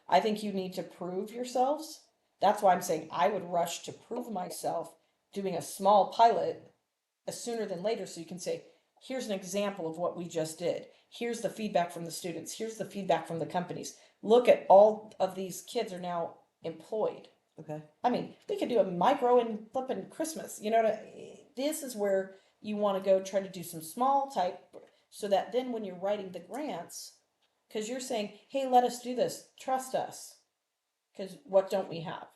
I think you need to prove yourselves. That's why I'm saying I would rush to prove myself doing a small pilot sooner than later, so you can say, here's an example of what we just did. Here's the feedback from the students. Here's the feedback from the companies. Look at all of these kids are now employed. Okay. I mean, we could do a micro and flipping Christmas. You know, this is where you want to go try to do some small type, so that then when you're writing the grants, because you're saying, hey, let us do this, trust us, because what don't we have?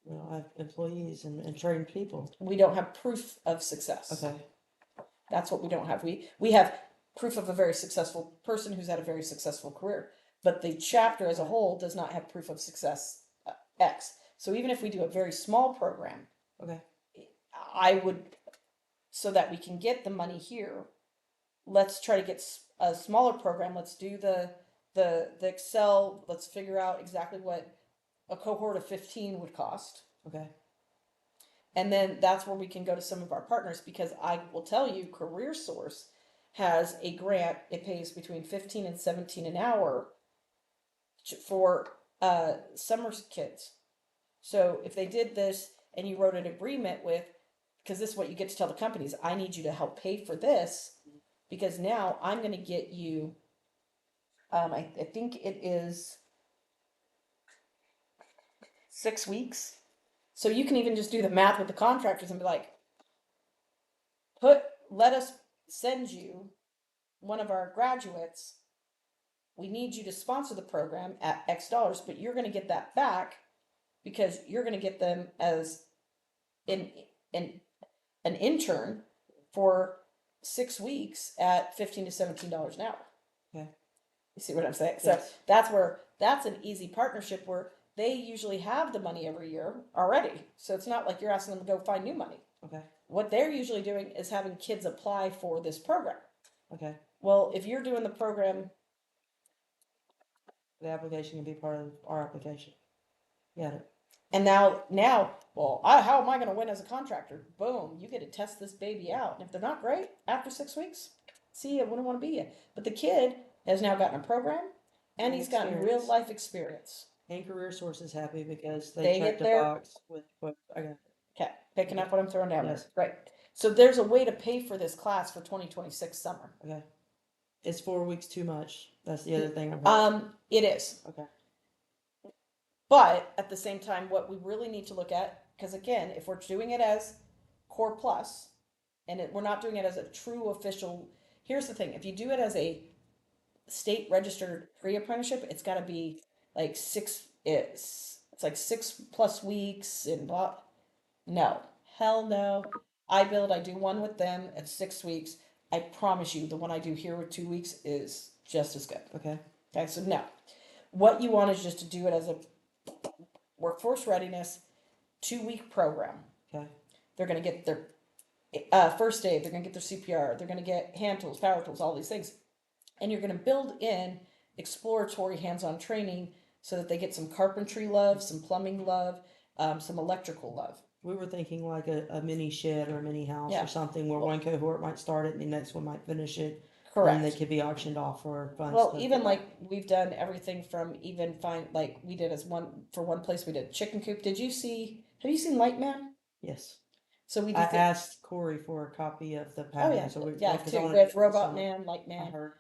Well, I have employees and trained people. We don't have proof of success. Okay. That's what we don't have. We have proof of a very successful person who's had a very successful career, but the chapter as a whole does not have proof of success X. So even if we do a very small program, okay, I would, so that we can get the money here, let's try to get a smaller program. Let's do the Excel. Let's figure out exactly what a cohort of 15 would cost. Okay. And then that's where we can go to some of our partners, because I will tell you, CareerSource has a grant. It pays between 15 and 17 an hour for summer kids. So if they did this and you wrote an agreement with, because this is what you get to tell the companies, I need you to help pay for this, because now I'm going to get you, I think it is 6 weeks. So you can even just do the math with the contractors and be like, let us send you one of our graduates we need you to sponsor the program at X dollars, but you're going to get that back because you're going to get them as an, an, an intern for 6 weeks at $15 to $17 an hour. Okay. You see what I'm saying? Yes. So that's an easy partnership where they usually have the money every year already. So it's not like you're asking them to go find new money. Okay. What they're usually doing is having kids apply for this program. Okay. Well, if you're doing the program, the application can be part of our application. Got it. and now, well, how am I going to win as a contractor? Boom, you get to test this baby out. And if they're not great after 6 weeks, see, I wouldn't want to be you. But the kid has now gotten a program and he's gotten real life experience. And Career Source is happy because They checked get the their box with what I got. Okay, picking up what I'm throwing down Yes. there. Right. So there's a way to pay for this class for 2026 summer. Okay. It's 4 weeks too much. That's the other thing I've heard. It is. Okay. But at the same time, what we really need to look at, because again, if we're doing it as Core Plus, and we're not doing it as a true official, here's the thing: if you do it as a state registered pre-apprenticeship, it's got to be like it's like 6+ weeks and blah. No, hell no. I do one with them at 6 weeks. I promise you, the one I do here with 2 weeks is just as good. Okay. Okay, so no. What you want is just to do it as a workforce readiness 2-week program. Okay. They're going to get their first aid, they're going to get their CPR, they're going to get hand tools, power tools, all these things. And you're going to build in exploratory hands-on training so that they get some carpentry love, some plumbing love, some electrical love. We were thinking like a mini shed or a mini house Yeah. or something where one cohort might start it and the next one might finish it. Correct. And they could be auctioned off for fun Well, stuff. even like we've done everything from even like we did one place we did chicken coop. Have you seen Lightman? Yes. So we I did asked Corey for a copy of the pattern. Oh yeah, So we, yeah, 'cause I too. wanted With to Robot some- Man, I Lightman. heard.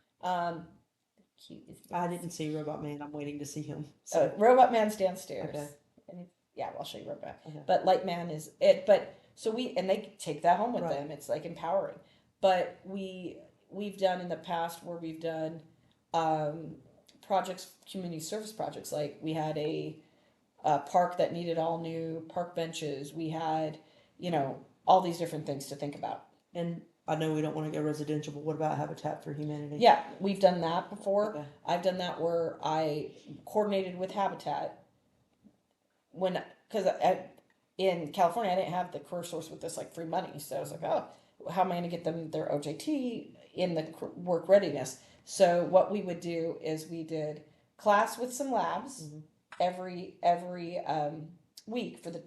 Cute. I didn't see Robot Man. I'm waiting to see him. So. Robot Man's downstairs. Okay. And yeah, I'll show you Robot. Okay. But Lightman is it. But so they take that home with Right. them. It's like empowering. But we've done in the past where we've done projects, community service projects. Like we had a park that needed all new park benches. We had all these different things to think about. And I know we don't want to go residential, but what about Habitat for Humanity? Yeah, we've done that before. Okay. I've done that where I coordinated with Habitat because in California I didn't have the career source with this like free money, so I was like, oh, how am I going to get them their OJT in the work readiness? So what we would do is we did class with some labs every week for the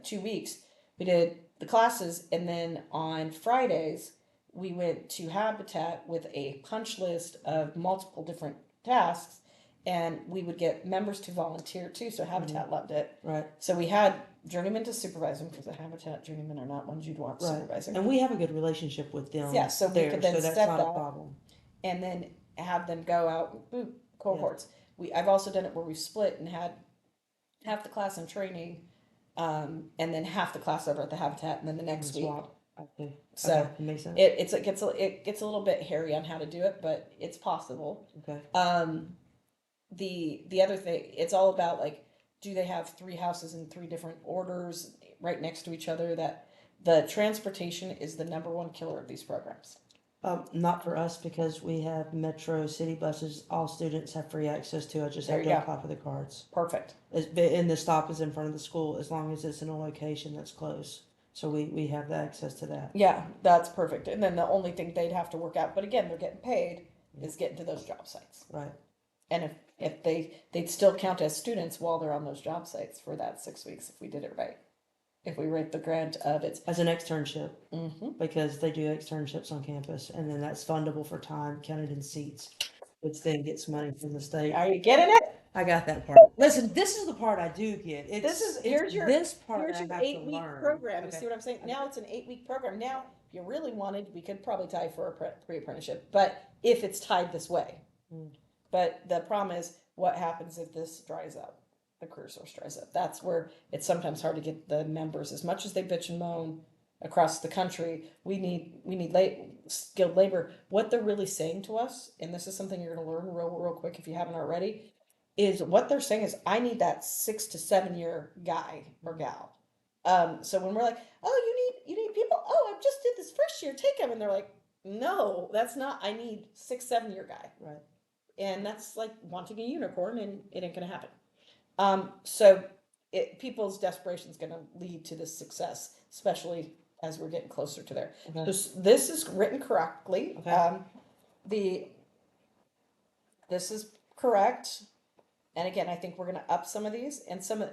2 weeks. We did the classes, and then on Fridays we went to Habitat with a punch list of multiple different tasks, and we would get members to volunteer too. So Habitat loved it. Right. So we had journeymen to supervise them, because the Habitat journeymen are not ones you'd want Right. supervising. And we have a good relationship with them. Yeah, so we there, could then so that's set not that, a problem. and then have them go out cohorts. I've also done it where we split and had half the class in training, and then half the class over at the Habitat, and then the next week. Okay. So okay. Makes sense. it gets a little bit hairy on how to do it, but it's possible. Okay. The other thing, it's all about like, do they have 3 houses in 3 different orders right next to each other? That the transportation is the number one killer of these programs. Not for us, because we have Metro city buses. All students have free access to. I just There have you to go. apply for the cards. Perfect. And the stop is in front of the school, as long as it's in a location that's close. So we have the access to that. Yeah, that's perfect. And then the only thing they'd have to work out, but again, they're getting paid, is getting to those job sites. Right. And if they'd still count as students while they're on those job sites for that 6 weeks if we did it right. If we rate the grant of it As an externship, Mm-hmm. because they do externships on campus, and then that's fundable for time counted in seats, which then gets money from the state. Are you getting it? I got that part. Listen, this is the part I do get. Here's your this part Here's I your have 8-week to learn. program. You Okay. see what I'm saying? Now it's an 8-week program. Now, if you really wanted, we could probably tie for a pre-apprenticeship, but if it's tied this way. But the problem is, what happens if this dries up? The career source dries up. That's where it's sometimes hard to get the members, as much as they bitch and moan across the country. We need skilled labor. What they're really saying to us, and this is something you're going to learn real quick if you haven't already, is what they're saying is I need that 6 to 7 year guy or gal. So when we're like, oh, you need people. Oh, I just did this first year. Take them, and they're like, no, that's not. I need 6 7 year guy. Right. And that's like wanting a unicorn, and it ain't gonna happen. So people's desperation is gonna lead to this success, especially as we're getting closer to there. Okay. This is written correctly. Okay. This is correct. And again, I think we're gonna up some of these and some of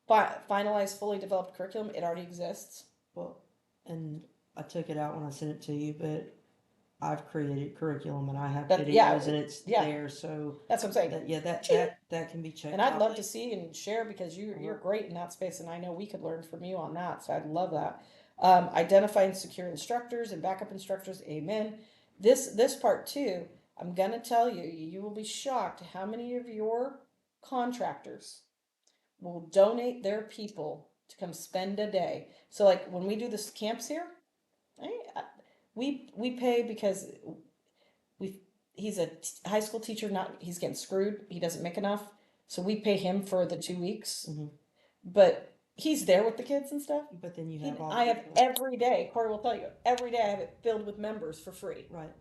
finalize fully developed curriculum. It already exists. Well, and I took it out when I sent it to you, but I've created curriculum and I have videos and it's there. So that's what I'm saying. That can be checked. And I'd love to see and share because you're great in that space, and I know we could learn from you on that. So I'd love that. Identify and secure instructors and backup instructors. Amen. This part too. I'm gonna tell you, you will be shocked how many of your contractors will donate their people to come spend a day. So like when we do this camps here, we pay because he's a high school teacher. He's getting screwed. He doesn't make enough, so we pay him for the 2 weeks. Mm-hmm. But he's there with the kids and stuff. But then you have I have every day. Corey will tell you every day I have it filled with members for free. Right.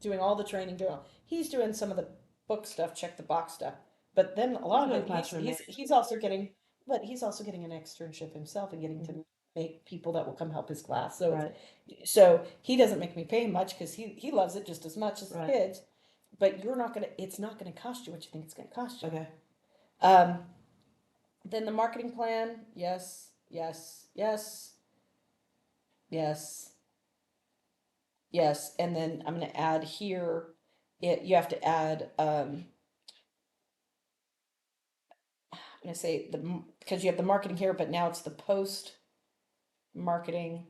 Doing all the training. He's doing some of the book stuff, check the box stuff. But then a lot of it, he's also getting, but he's also getting an externship himself and getting to make people that will come help his class. So, so he doesn't make me pay much because he loves it just as much as the kids. But it's not gonna cost you what you think it's gonna cost you. Okay. Then the marketing plan, yes, and then I'm gonna add here. You have to add. I'm gonna say because you have the marketing here, but now it's the post marketing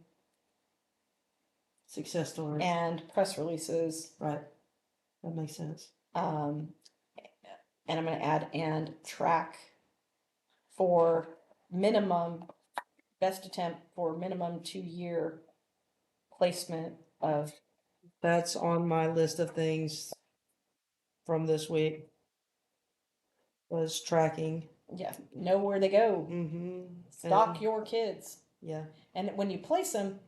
success story and press releases. Right. That makes sense. And I'm gonna add and track for minimum best attempt for minimum 2 year placement of. That's on my list of things from this week. Was tracking. Yeah, know where they go. Mm-hmm. Stalk your kids. Yeah. And when you place them,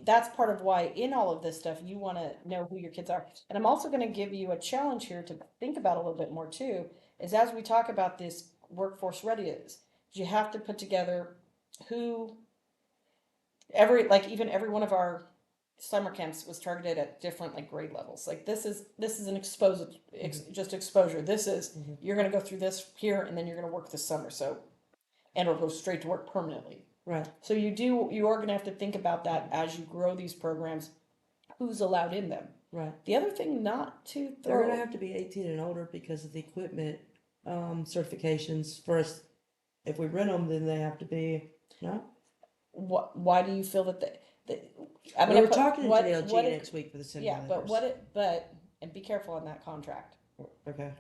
that's part of why in all of this stuff you want to know who your kids are. And I'm also going to give you a challenge here to think about a little bit more too. Is as we talk about this workforce readiness, you have to put together even every one of our summer camps was targeted at different like grade levels. Like this is an just exposure. This is you're going to go through this here and then you're going to work this summer. So, and it'll go straight to work permanently. Right. So you are going to have to think about that as you grow these programs. Who's allowed in them? Right. The other thing not to throw. They're going to have to be 18 and older because of the equipment certifications. First, if we rent them, then they have to be no. Why do you feel that we're talking to JLG next week for the simulators. Yeah, but and be careful on that contract. Okay.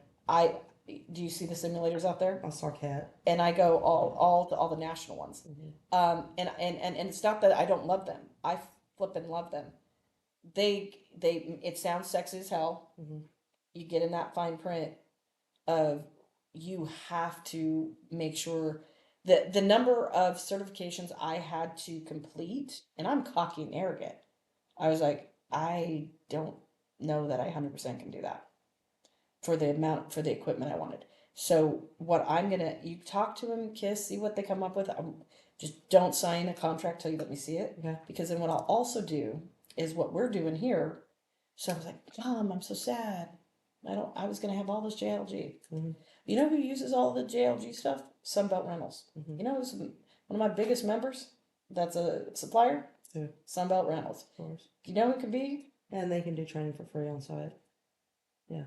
Do you see the simulators out there? I saw Cat. And I go all the national ones. Mm-hmm. And it's not that I don't love them. I flippin' love them. It sounds sexy as hell. Mm-hmm. You get in that fine print of you have to make sure that the number of certifications I had to complete, and I'm cocky and arrogant. I was like, I don't know that I 100% can do that for the equipment I wanted. So you talk to them, kiss, see what they come up with. Just don't sign a contract till you let me see it. Okay. Because then what I'll also do is what we're doing here. So I was like, Mom, I'm so sad. I was going to have all this JLG. Mm-hmm. You know who uses all the JLG stuff? Sunbelt Rentals. Mm-hmm. You know who's one of my biggest members? That's a supplier? Yeah. Sunbelt Rentals. Of course. You know who it can be? And they can do training for free on site. Yeah.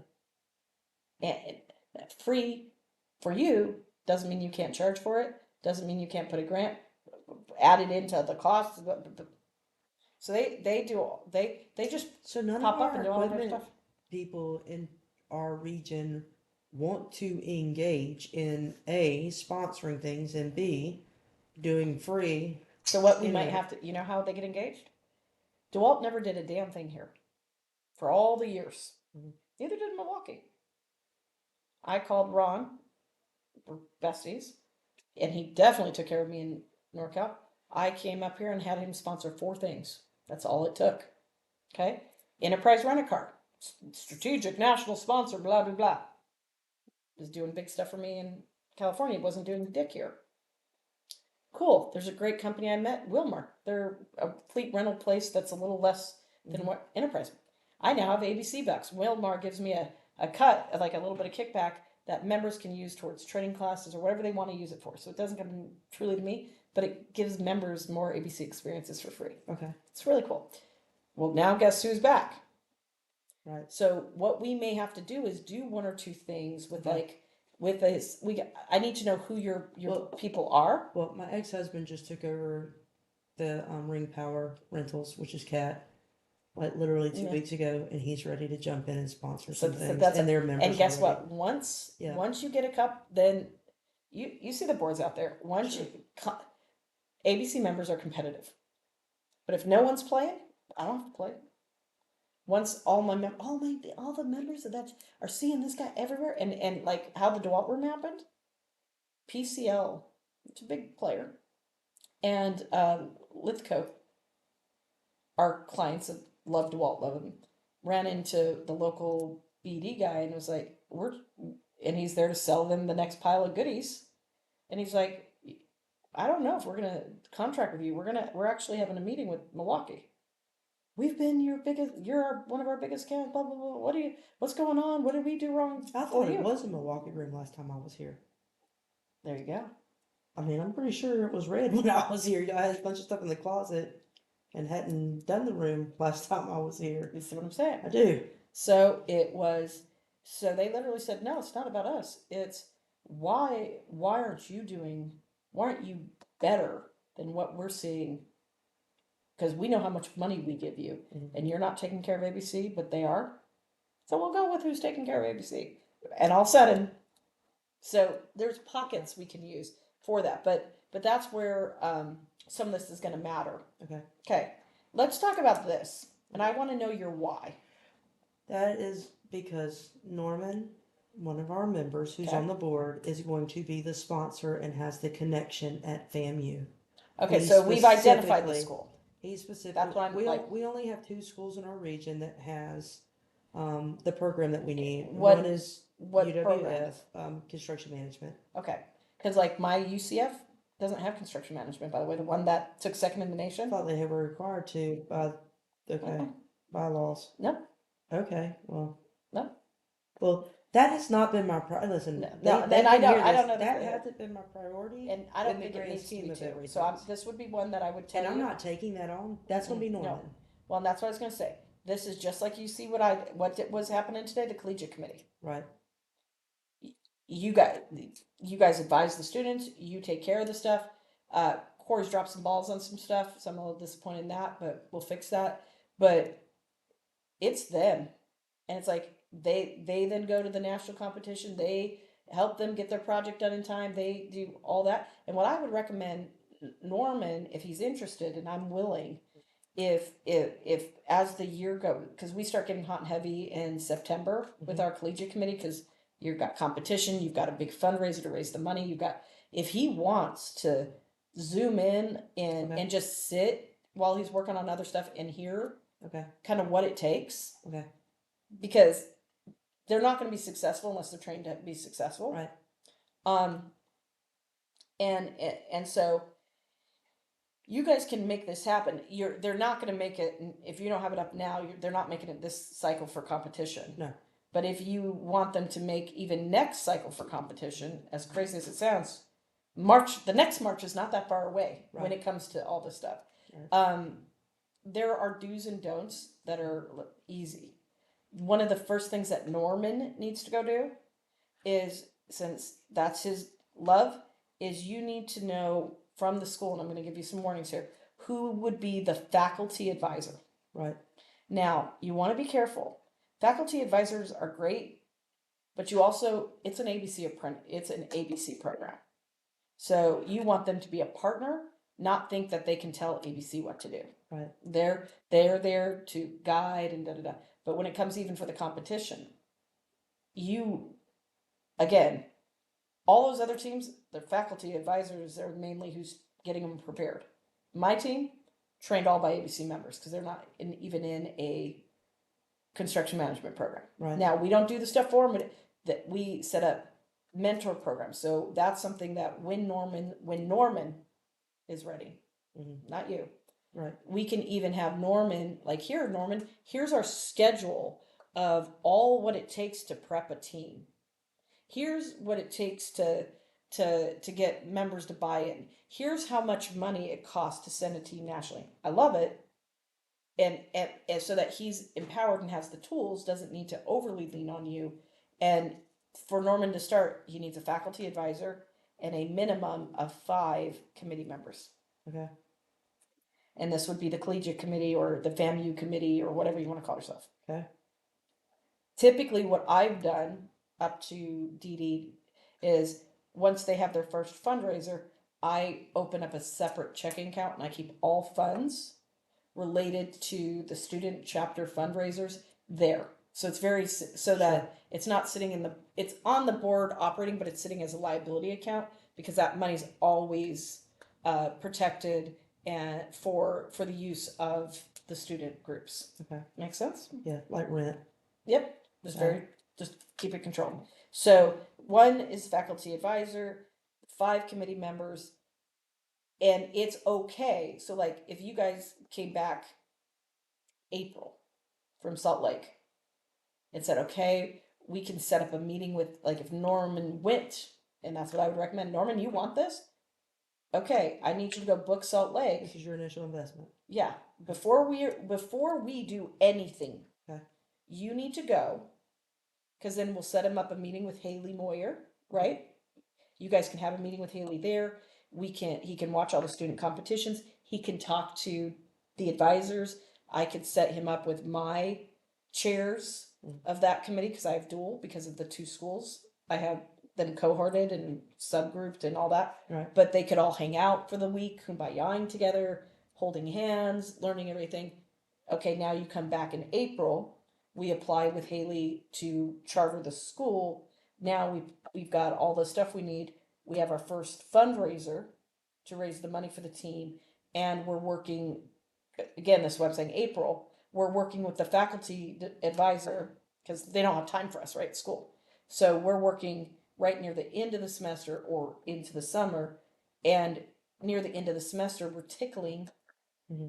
And free for you doesn't mean you can't charge for it. Doesn't mean you can't put a grant added into the cost. So they just none pop of up and do all their stuff. People in our region want to engage in A, sponsoring things, and B, doing free So what we might Anyway. have to, you know how they get engaged? DeWalt never did a damn thing here for all the years. Mhm. Neither did Milwaukee. I called Ron, we're besties, and he definitely took care of me in NorCal. I came up here and had him sponsor 4 things. That's all it took. Okay? Enterprise Rent-A-Car, strategic national sponsor, blah, blah, blah. Was doing big stuff for me in California, wasn't doing dick here. Cool. There's a great company I met, Wilmer. They're a fleet rental place that's a little less than what Enterprise. I now have ABC bucks. Wilmer gives me a cut, like a little bit of kickback that members can use towards training classes or whatever they want to use it for. So it doesn't come truly to me, but it gives members more ABC experiences for free. Okay. It's really cool. Well, now guess who's back? Right. So what we may have to do is do 1 or 2 things with Okay. like with this. I need to know who your people are. Well, my ex-husband just took over the Ring Power Rentals, which is Cat, like literally 2 weeks ago, and he's ready to jump in and sponsor some things. And their members. And guess already. what? Once you get a cup, then you see the boards out there. Once ABC members are competitive, but if no one's playing, I don't have to play. Once all the members of that are seeing this guy everywhere, and like how the DeWalt room happened, PCL, it's a big player, and Lithco, our clients that love DeWalt, love them, ran into the local BD guy and was like, and he's there to sell them the next pile of goodies, and he's like, I don't know if we're gonna contract with you. We're actually having a meeting with Milwaukee. We've been you're one of our biggest accounts, blah, blah, blah. What's going on? What did we do wrong? I thought it was a Milwaukee room last time I was here. There you go. I mean, I'm pretty sure it was red when I was here. I had a bunch of stuff in the closet and hadn't done the room last time I was here. You see what I'm saying? I do. So so they literally said, no, it's not about us. It's why aren't you better than what we're seeing? Because we know how much money we give you, and you're not taking care of ABC, but they are. So we'll go with who's taking care of ABC. And all of a sudden, so there's pockets we can use for that. But that's where some of this is going to matter. Okay. Let's talk about this. And I want to know your why. That is because Norman, one of our members who's on the board, is going to be the sponsor and has the connection at FAMU. Okay, so we've identified the school. He's specific. That's what we only have 2 schools in our region that has the program that we need. One is UWF, construction management. Okay, because like my UCF doesn't have construction management, by the way, the one that took second in the nation. I thought they were required to by bylaws. Nope. Okay, well. No. Well, that has not been my listen. No, then I don't know that hasn't been my priority, and I don't think it needs to be too. So this would be one that I would tell you. And I'm not taking that on. That's going to be Norman. No. Well, and that's what I was going to say. This is just like you see what was happening today. The collegiate committee. Right. You guys advise the students. You take care of the stuff. Corey's dropped some balls on some stuff, so I'm a little disappointed in that, but we'll fix that. But it's them, and it's like they then go to the national competition. They help them get their project done in time. They do all that. And what I would recommend Norman, if he's interested, and I'm willing, if as the year goes, because we start getting hot and heavy in September with our collegiate committee, because you've got competition, you've got a big fundraiser to raise the money, if he wants to zoom in and just sit while he's working on other stuff and hear kind of what it takes, because they're not going to be successful unless they're trained to be successful, right? And so you guys can make this happen. They're not going to make it if you don't have it up now. They're not making it this cycle for competition. No. But if you want them to make even next cycle for competition, as crazy as it sounds, the next March is not that far away when it comes to all this stuff. Right. There are do's and don'ts that are easy. One of the first things that Norman needs to go do is, since that's his love, is you need to know from the school, and I'm going to give you some warnings here, who would be the faculty advisor. Right. Now, you want to be careful. Faculty advisors are great, but it's an ABC program. So you want them to be a partner, not think that they can tell ABC what to do. Right. They're there to guide and da da da. But when it comes even for the competition, you, again, all those other teams, their faculty advisors, they're mainly who's getting them prepared. My team, trained all by ABC members because they're not even in a construction management program. Right. Now, we don't do the stuff for them, but that we set up mentor programs. So that's something that when Norman is ready, not you, right, we can even have Norman, like, here, Norman, here's our schedule of all what it takes to prep a team. Here's what it takes to get members to buy in. Here's how much money it costs to send a team nationally. I love it. And so that he's empowered and has the tools, doesn't need to overly lean on you. And for Norman to start, he needs a faculty advisor and a minimum of 5 committee members. Okay. And this would be the collegiate committee or the FAMU committee or whatever you want to call yourself. Okay. Typically, what I've done up to DD is once they have their first fundraiser, I open up a separate checking account and I keep all funds related to the student chapter fundraisers there. So it's very, so that it's not sitting in it's on the board operating, but it's sitting as a liability account because that money's always protected and for the use of the student groups. Okay. Make sense? Yeah, like rent. Yep. Just keep it controlled. So 1 is faculty advisor, 5 committee members, and it's okay. So like if you guys came back April from Salt Lake and said, okay, we can set up a meeting with, like, if Norman went, and that's what I would recommend. Norman, you want this? Okay, I need you to go book Salt Lake. This is your initial investment. Yeah. Before we do anything, okay, you need to go, because then we'll set him up a meeting with Haley Moyer, right? You guys can have a meeting with Haley there. He can watch all the student competitions. He can talk to the advisors. I could set him up with my chairs of that committee because I have dual because of the 2 schools. I have them cohorted and subgrouped and all that. Right. But they could all hang out for the week, kumbayaing together, holding hands, learning everything. Okay, now you come back in April. We apply with Haley to charter the school. Now we've got all the stuff we need. We have our first fundraiser to raise the money for the team, and we're working, again, this is what I'm saying, April, we're working with the faculty advisor because they don't have time for us, right, school. So we're working right near the end of the semester or into the summer, and near the end of the semester, we're tickling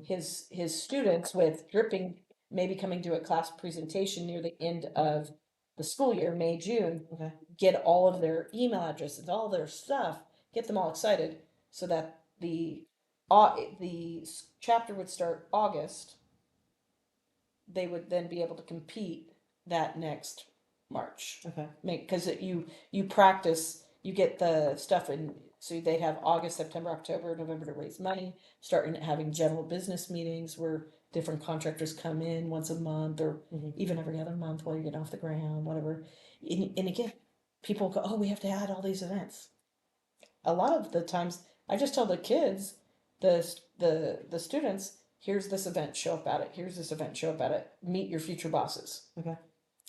his students with dripping, maybe coming to a class presentation near the end of the school year, May, June. Okay. Get all of their email addresses, all their stuff, get them all excited so that the chapter would start August. They would then be able to compete that next March. Okay. Because you practice, you get the stuff in, so they'd have August, September, October, November to raise money, start having general business meetings where different contractors come in once a month or even every other month while you're getting off the ground, whatever. And again, people go, oh, we have to add all these events. A lot of the times, I just tell the kids, the students, here's this event, show up at it. Here's this event, show up at it. Meet your future bosses. Okay.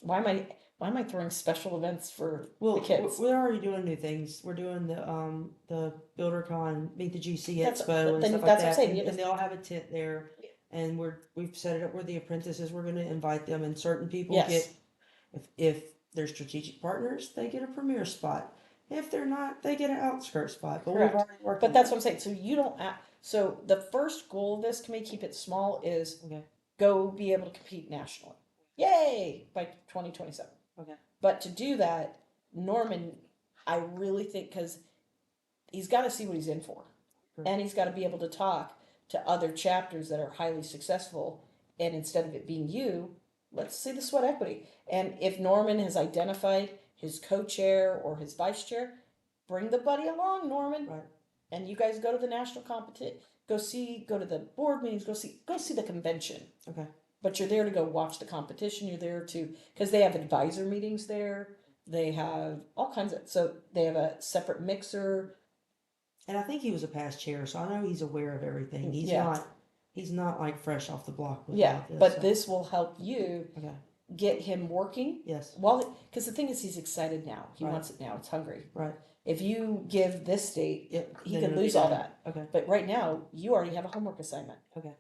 Why am I throwing special events for the kids? We're already doing new things. We're doing the BuilderCon, Meet the GC That's Expo and stuff like what I'm that. saying. And they all have a tent there, and we've set it up where the apprentices. We're going to invite them, and certain people Yes. get, if they're strategic partners, they get a premier spot. If they're not, they get an outskirt spot. But Correct. we've already worked. But that's what I'm saying. So you don't. So the first goal of this committee, keep it small, is go be able to compete nationally. Yay! By 2027. Okay. But to do that, Norman, I really think, because he's got to see what he's in for. Sure. And he's got to be able to talk to other chapters that are highly successful. And instead of it being you, let's see the sweat equity. And if Norman has identified his co-chair or his vice chair, bring the buddy along, Norman. Right. And you guys go to the national competition, go to the board meetings, go see the convention. Okay. But you're there to go watch the competition. You're there because they have advisor meetings there. They have all kinds of, so they have a separate mixer. And I think he was a past chair, so I know he's aware of everything. Yeah. He's not like fresh off the block with Yeah, all of this. but so- this will help you Okay. get him working. Yes. Well, because the thing is, he's excited now. He Right. wants it now. It's hungry. Right. If you give this date, Yep. he Then could it'll be lose all done. that. Okay. But right now, you already have a homework assignment. Okay.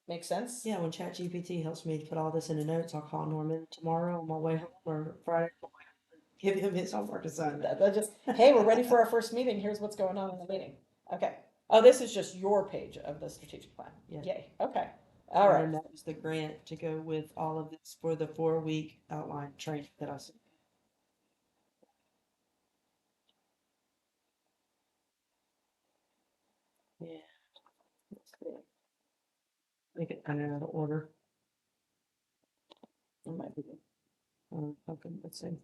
Make sense? Yeah, when ChatGPT helps me put all this into notes, I'll call Norman tomorrow on my way home or Friday. Give him his homework assignment. That just, hey, we're ready for our first meeting. Here's what's going on in the meeting. Okay. Oh, this is just your page of the strategic plan. Yeah. Yay. Okay. All right. And that was the grant to go with all of this for the 4-week outline training that I sent. Yeah. Let's see. Make it kind of out of order. It might be. Okay, let's see.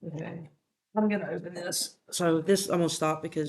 Okay. I'm gonna open this. So this, I'm gonna stop because